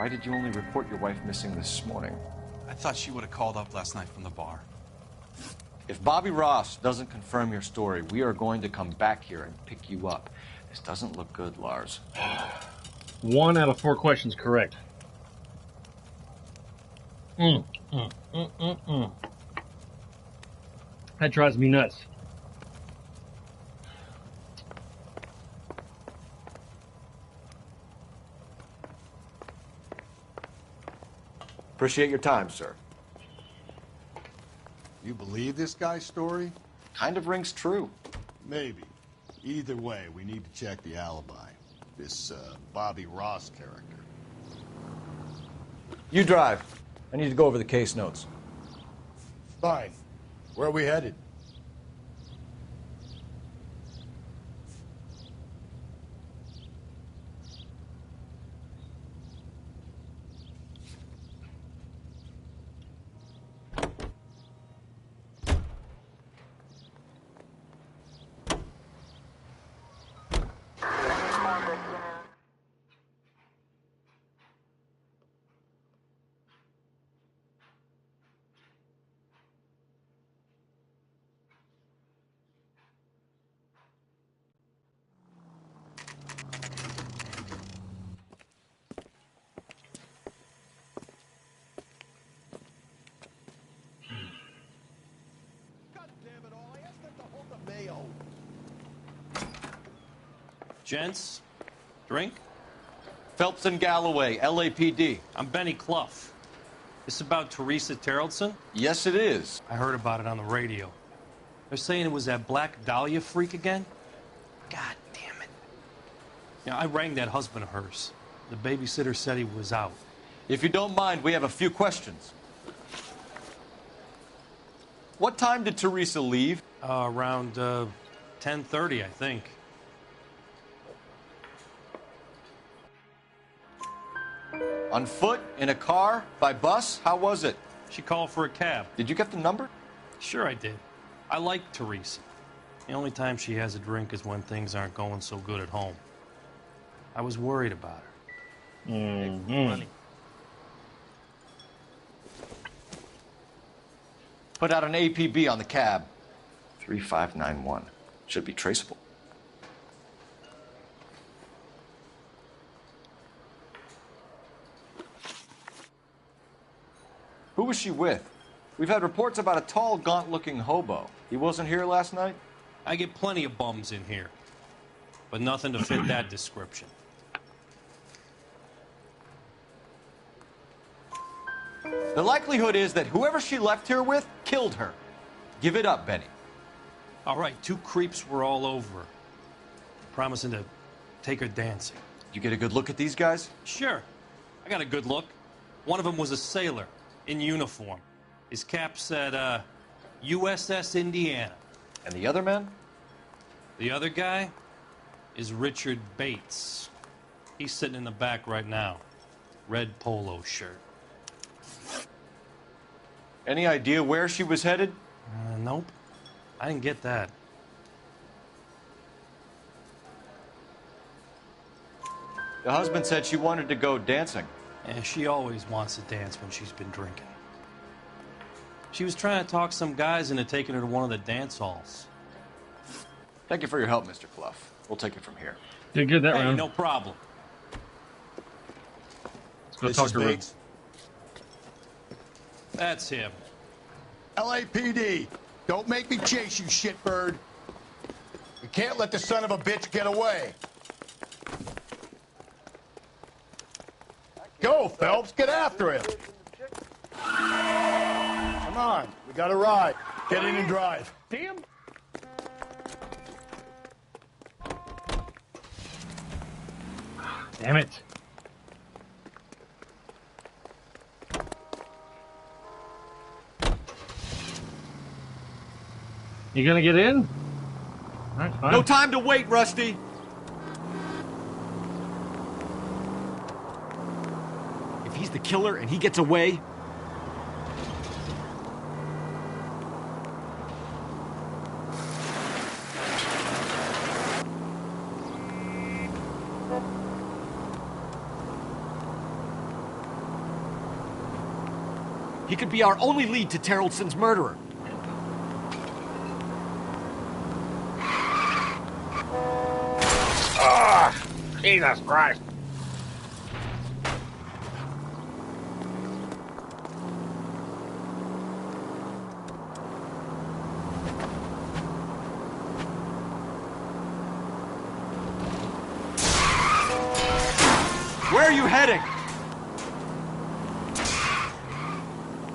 Speaker 5: Why did you only report your wife missing this morning?
Speaker 10: I thought she would have called up last night from the bar.
Speaker 5: If Bobby Ross doesn't confirm your story, we are going to come back here and pick you up. This doesn't look good, Lars.
Speaker 1: 1 out of 4 questions correct. That drives me nuts.
Speaker 2: Appreciate your time, sir.
Speaker 3: You believe this guy's story?
Speaker 5: Kind of rings true.
Speaker 3: Maybe. Either way, we need to check the alibi. This, Bobby Ross character.
Speaker 2: You drive. I need to go over the case notes.
Speaker 3: Fine. Where are we headed?
Speaker 9: Gents, drink?
Speaker 5: Phelps and Galloway, LAPD.
Speaker 9: I'm Benny Clough. This about Teresa Terrellson?
Speaker 5: Yes, it is.
Speaker 9: I heard about it on the radio. They're saying it was that Black Dahlia freak again? God damn it. Yeah, I rang that husband of hers. The babysitter said he was out.
Speaker 5: If you don't mind, we have a few questions. What time did Teresa leave?
Speaker 9: Around 10:30, I think.
Speaker 5: On foot? In a car? By bus? How was it?
Speaker 9: She called for a cab.
Speaker 5: Did you get the number?
Speaker 9: Sure I did. I like Teresa. The only time she has a drink is when things aren't going so good at home. I was worried about her.
Speaker 1: Mm-hmm.
Speaker 5: Put out an APB on the cab. 3591. Should be traceable. Who was she with? We've had reports about a tall, gaunt-looking hobo. He wasn't here last night?
Speaker 9: I get plenty of bums in here, but nothing to fit that description.
Speaker 5: The likelihood is that whoever she left here with killed her. Give it up, Benny.
Speaker 9: All right, 2 creeps were all over her, promising to take her dancing.
Speaker 5: You get a good look at these guys?
Speaker 9: Sure. I got a good look. One of them was a sailor in uniform. His cap said, USS Indiana.
Speaker 5: And the other man?
Speaker 9: The other guy is Richard Bates. He's sitting in the back right now. Red polo shirt.
Speaker 5: Any idea where she was headed?
Speaker 9: Nope. I didn't get that.
Speaker 5: The husband said she wanted to go dancing.
Speaker 9: Yeah, she always wants to dance when she's been drinking. She was trying to talk some guys into taking her to one of the dance halls.
Speaker 5: Thank you for your help, Mr. Clough. We'll take it from here.
Speaker 1: Did good that round.
Speaker 9: No problem.
Speaker 1: Let's go talk to Bates.
Speaker 9: That's him.
Speaker 3: LAPD, don't make me chase you, shitbird. We can't let the son of a bitch get away. Go, Phelps, get after him. Come on, we got a ride. Get in and drive.
Speaker 1: Damn. Damn it. You gonna get in? All right, fine.
Speaker 2: No time to wait, Rusty. If he's the killer and he gets away, He could be our only lead to Terreldson's murderer.
Speaker 1: Ah, Jesus Christ.
Speaker 2: Where are you heading?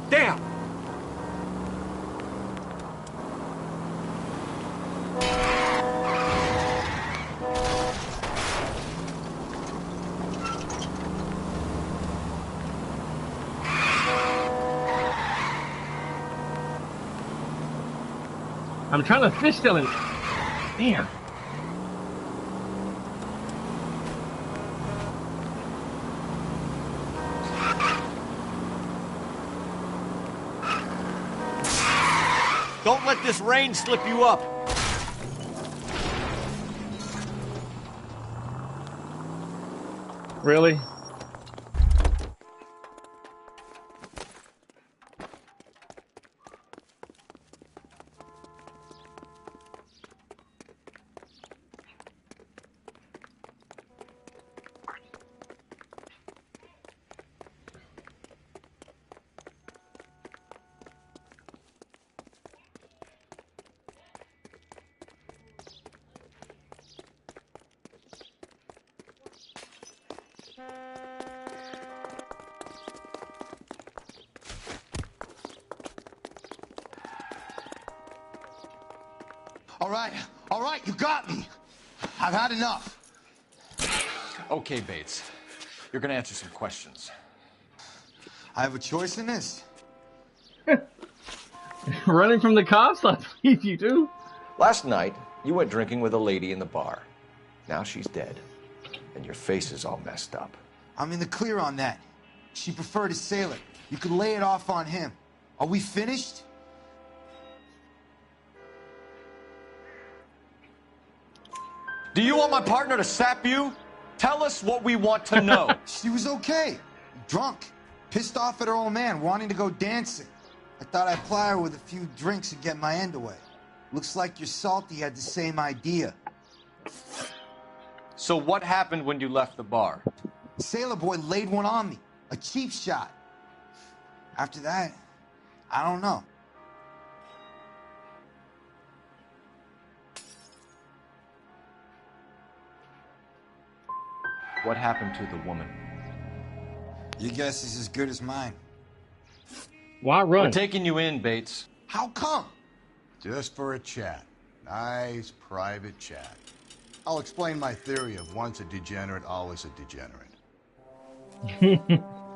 Speaker 2: Damn!
Speaker 1: I'm trying to fishtail him. Damn.
Speaker 2: Don't let this rain slip you up.
Speaker 1: Really?
Speaker 3: All right, you got me. I've had enough.
Speaker 5: Okay, Bates. You're gonna answer some questions.
Speaker 3: I have a choice in this.
Speaker 1: Running from the cops? I believe you do.
Speaker 5: Last night, you went drinking with a lady in the bar. Now she's dead. And your face is all messed up.
Speaker 3: I'm in the clear on that. She preferred a sailor. You could lay it off on him. Are we finished?
Speaker 5: Do you want my partner to sap you? Tell us what we want to know.
Speaker 3: She was okay. Drunk. Pissed off at her old man, wanting to go dancing. I thought I'd ply her with a few drinks and get my end away. Looks like your Salty had the same idea.
Speaker 5: So what happened when you left the bar?
Speaker 3: Sailor boy laid one on me. A cheap shot. After that, I don't know.
Speaker 5: What happened to the woman?
Speaker 3: Your guess is as good as mine.
Speaker 1: Why run?
Speaker 5: We're taking you in, Bates.
Speaker 3: How come?
Speaker 8: Just for a chat. Nice private chat. I'll explain my theory of once a degenerate, always a degenerate.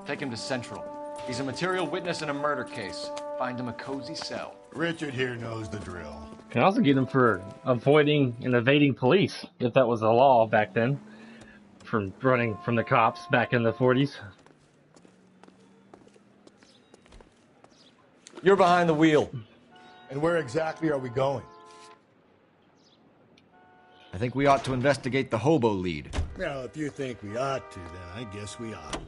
Speaker 5: Take him to Central. He's a material witness in a murder case. Find him a cozy cell.
Speaker 8: Richard here knows the drill.
Speaker 1: Can also get him for avoiding and evading police, if that was a law back then. From running from the cops back in the 40s.
Speaker 5: You're behind the wheel.
Speaker 8: And where exactly are we going?
Speaker 2: I think we ought to investigate the hobo lead.
Speaker 8: Well, if you think we ought to, then I guess we ought.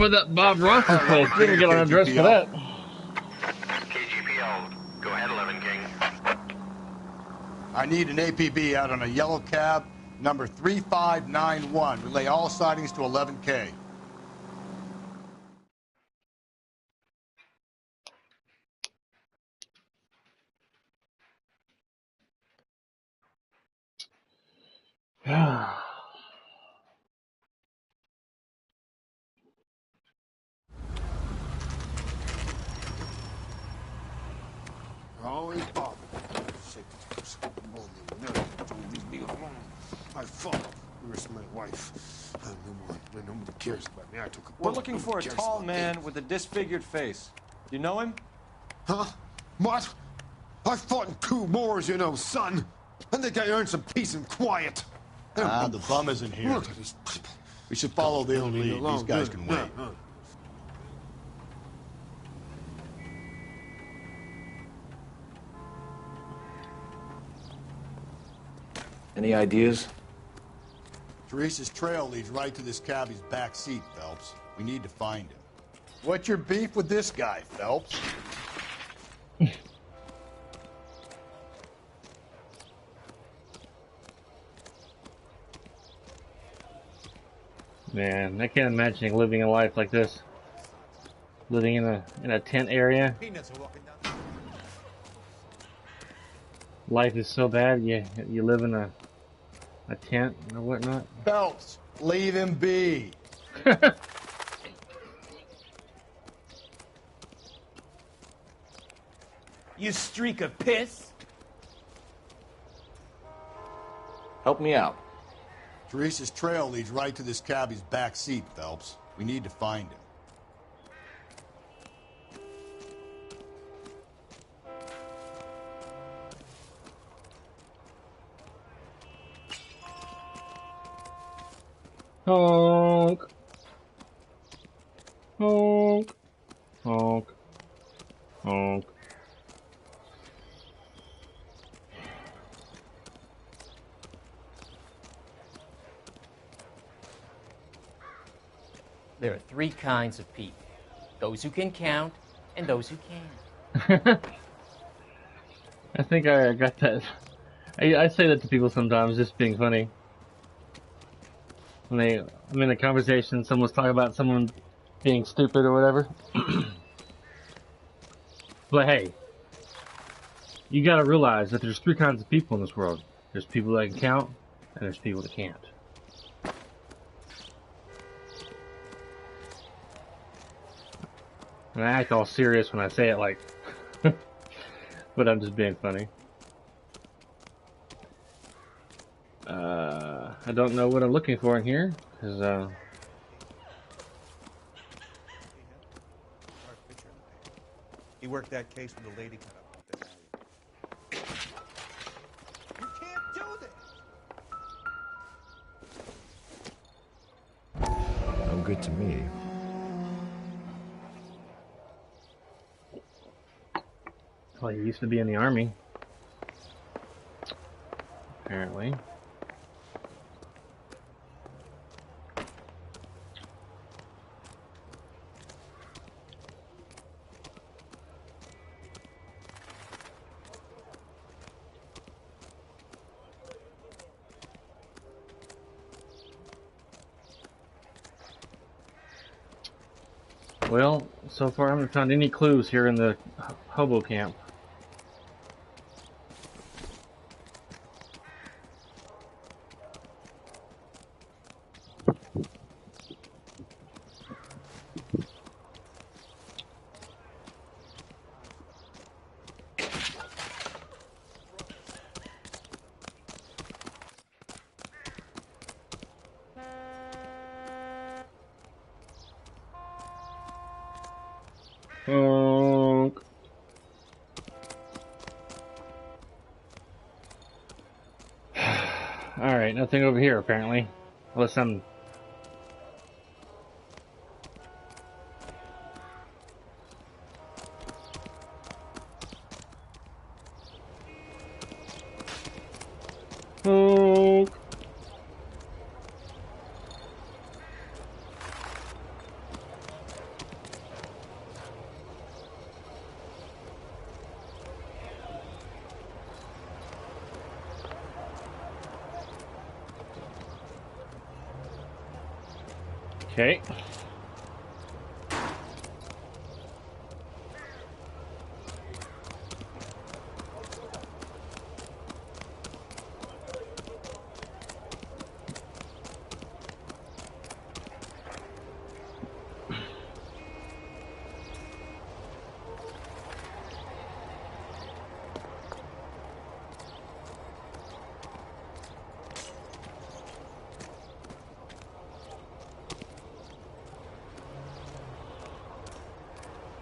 Speaker 1: With that Bob Ross's place, we didn't get on a dress for that.
Speaker 12: KGPL, go ahead, 11 King.
Speaker 8: I need an APB out on a yellow cab, number 3591. Relay all sightings to 11K.
Speaker 19: Always Bob. My fault. Where's my wife? Nobody cares about me. I took a
Speaker 5: We're looking for a tall man with a disfigured face. You know him?
Speaker 19: Huh? What? I fought in 2 wars, you know, son. I think I earned some peace and quiet.
Speaker 8: Ah, the bum isn't here.
Speaker 19: Look at this people.
Speaker 8: We should follow the lead. These guys can wait.
Speaker 5: Any ideas?
Speaker 8: Teresa's trail leads right to this cabbie's back seat, Phelps. We need to find him.
Speaker 3: What's your beef with this guy, Phelps?
Speaker 1: Man, I can't imagine living a life like this. Living in a tent area. Life is so bad. You live in a tent or whatnot.
Speaker 3: Phelps, leave him be.
Speaker 7: You streak of piss.
Speaker 5: Help me out.
Speaker 3: Teresa's trail leads right to this cabbie's back seat, Phelps. We need to find him.
Speaker 1: Honk. Honk. Honk. Honk.
Speaker 7: There are three kinds of people. Those who can count and those who can't.
Speaker 1: I think I got that. I say that to people sometimes, just being funny. When I'm in a conversation, someone's talking about someone being stupid or whatever. But hey, you gotta realize that there's three kinds of people in this world. There's people that can count, and there's people that can't. And I act all serious when I say it, like, but I'm just being funny. I don't know what I'm looking for in here, because,
Speaker 12: He worked that case with the lady cut up the alley. You can't do this!
Speaker 18: No good to me.
Speaker 1: Well, he used to be in the army. Apparently. Well, so far I haven't found any clues here in the hobo camp. Honk. Alright, nothing over here apparently. Unless I'm... Honk. Okay.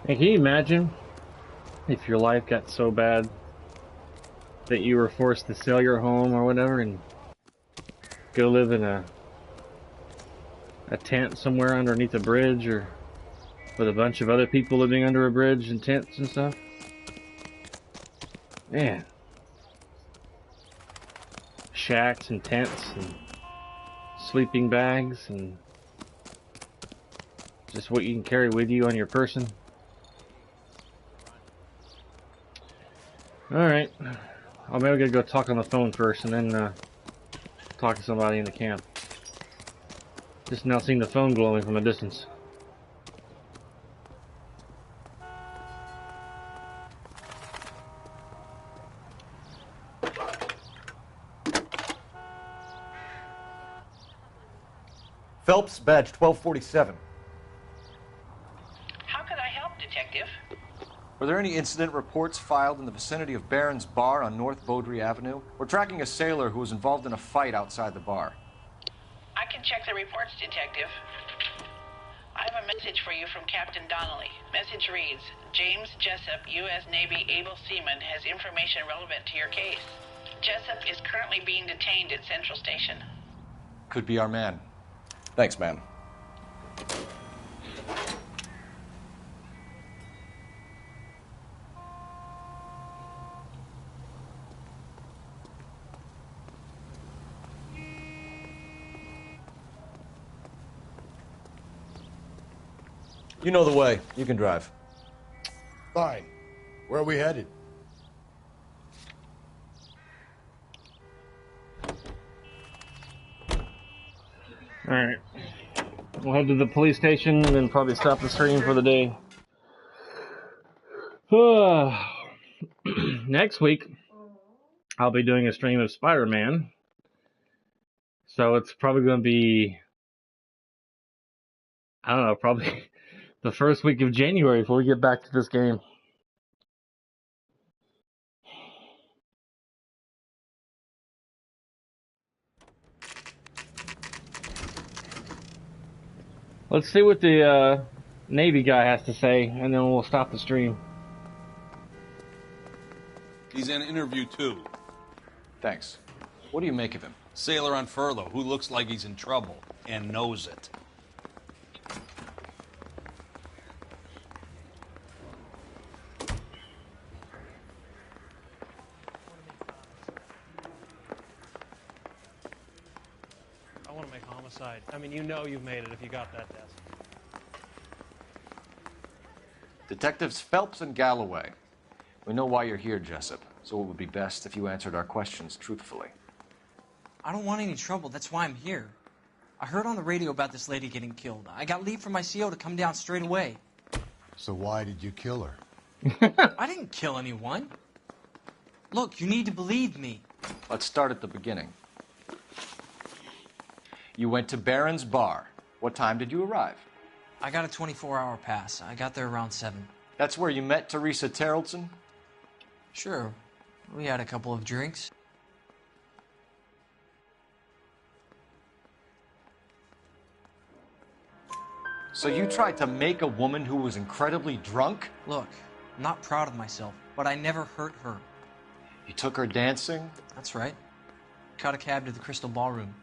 Speaker 1: Hey, can you imagine if your life got so bad that you were forced to sell your home or whatever and go live in a tent somewhere underneath a bridge or with a bunch of other people living under a bridge in tents and stuff? Man. Shacks and tents and sleeping bags and Just what you can carry with you on your person. Alright. Oh, maybe I gotta go talk on the phone first and then talk to somebody in the camp. Just now seeing the phone glowing from a distance.
Speaker 2: Phelps, badge 1247.
Speaker 6: How could I help, Detective?
Speaker 5: Were there any incident reports filed in the vicinity of Barron's Bar on North Beaudry Avenue? We're tracking a sailor who was involved in a fight outside the bar.
Speaker 6: I can check the reports, Detective. I have a message for you from Captain Donnelly. Message reads, James Jessup, U.S. Navy able seaman, has information relevant to your case. Jessup is currently being detained at Central Station.
Speaker 5: Could be our man.
Speaker 2: Thanks, man. You know the way. You can drive.
Speaker 3: Fine. Where are we headed?
Speaker 1: Alright. We'll head to the police station and then probably stop the stream for the day. Next week, I'll be doing a stream of Spider-Man. So it's probably going to be, I don't know, probably the first week of January before we get back to this game. Let's see what the Navy guy has to say, and then we'll stop the stream.
Speaker 16: He's in interview 2.
Speaker 5: Thanks. What do you make of him?
Speaker 16: Sailor on furlough who looks like he's in trouble and knows it.
Speaker 9: I want to make homicide. I mean, you know you've made it if you got that desk.
Speaker 5: Detectives Phelps and Galloway. We know why you're here, Jessup, so it would be best if you answered our questions truthfully.
Speaker 21: I don't want any trouble. That's why I'm here. I heard on the radio about this lady getting killed. I got leave from my CO to come down straight away.
Speaker 3: So why did you kill her?
Speaker 21: I didn't kill anyone. Look, you need to believe me.
Speaker 5: Let's start at the beginning. You went to Barron's Bar. What time did you arrive?
Speaker 21: I got a 24-hour pass. I got there around 7.
Speaker 5: That's where you met Teresa Terrelson?
Speaker 21: Sure. We had a couple of drinks.
Speaker 5: So you tried to make a woman who was incredibly drunk?
Speaker 21: Look, I'm not proud of myself, but I never hurt her.
Speaker 5: You took her dancing?
Speaker 21: That's right. Caught a cab to the Crystal Ballroom.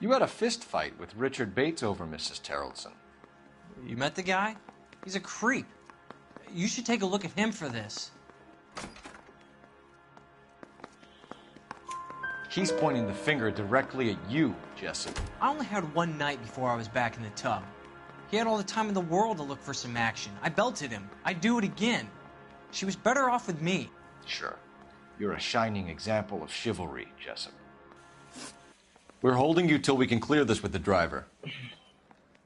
Speaker 5: You had a fist fight with Richard Bates over Mrs. Terrelson.
Speaker 21: You met the guy? He's a creep. You should take a look at him for this.
Speaker 5: He's pointing the finger directly at you, Jessup.
Speaker 21: I only had one night before I was back in the tub. He had all the time in the world to look for some action. I belted him. I'd do it again. She was better off with me.
Speaker 5: Sure. You're a shining example of chivalry, Jessup. We're holding you till we can clear this with the driver.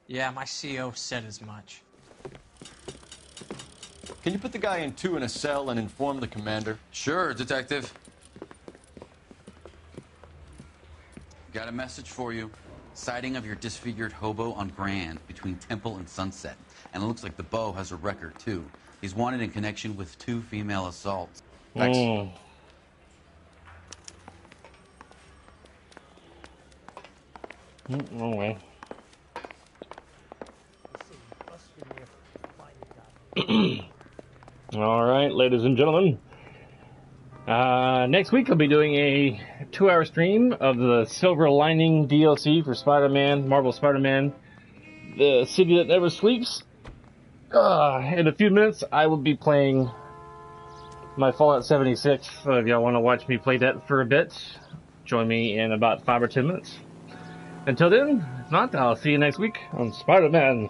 Speaker 21: Yeah, my CO said as much.
Speaker 5: Can you put the guy in 2 in a cell and inform the commander?
Speaker 22: Sure, Detective. Got a message for you. Sighting of your disfigured hobo on Grand between Temple and Sunset. And it looks like the Beau has a record, too. He's wanted in connection with 2 female assaults. Thanks.
Speaker 1: No way. All right, ladies and gentlemen. Next week I'll be doing a 2-hour stream of the Silver Lining DLC for Spider-Man, Marvel Spider-Man, The City That Never Sleeps. In a few minutes I will be playing my Fallout 76. So if y'all want to watch me play that for a bit, join me in about 5 or 10 minutes. Until then, if not, I'll see you next week on Spider-Man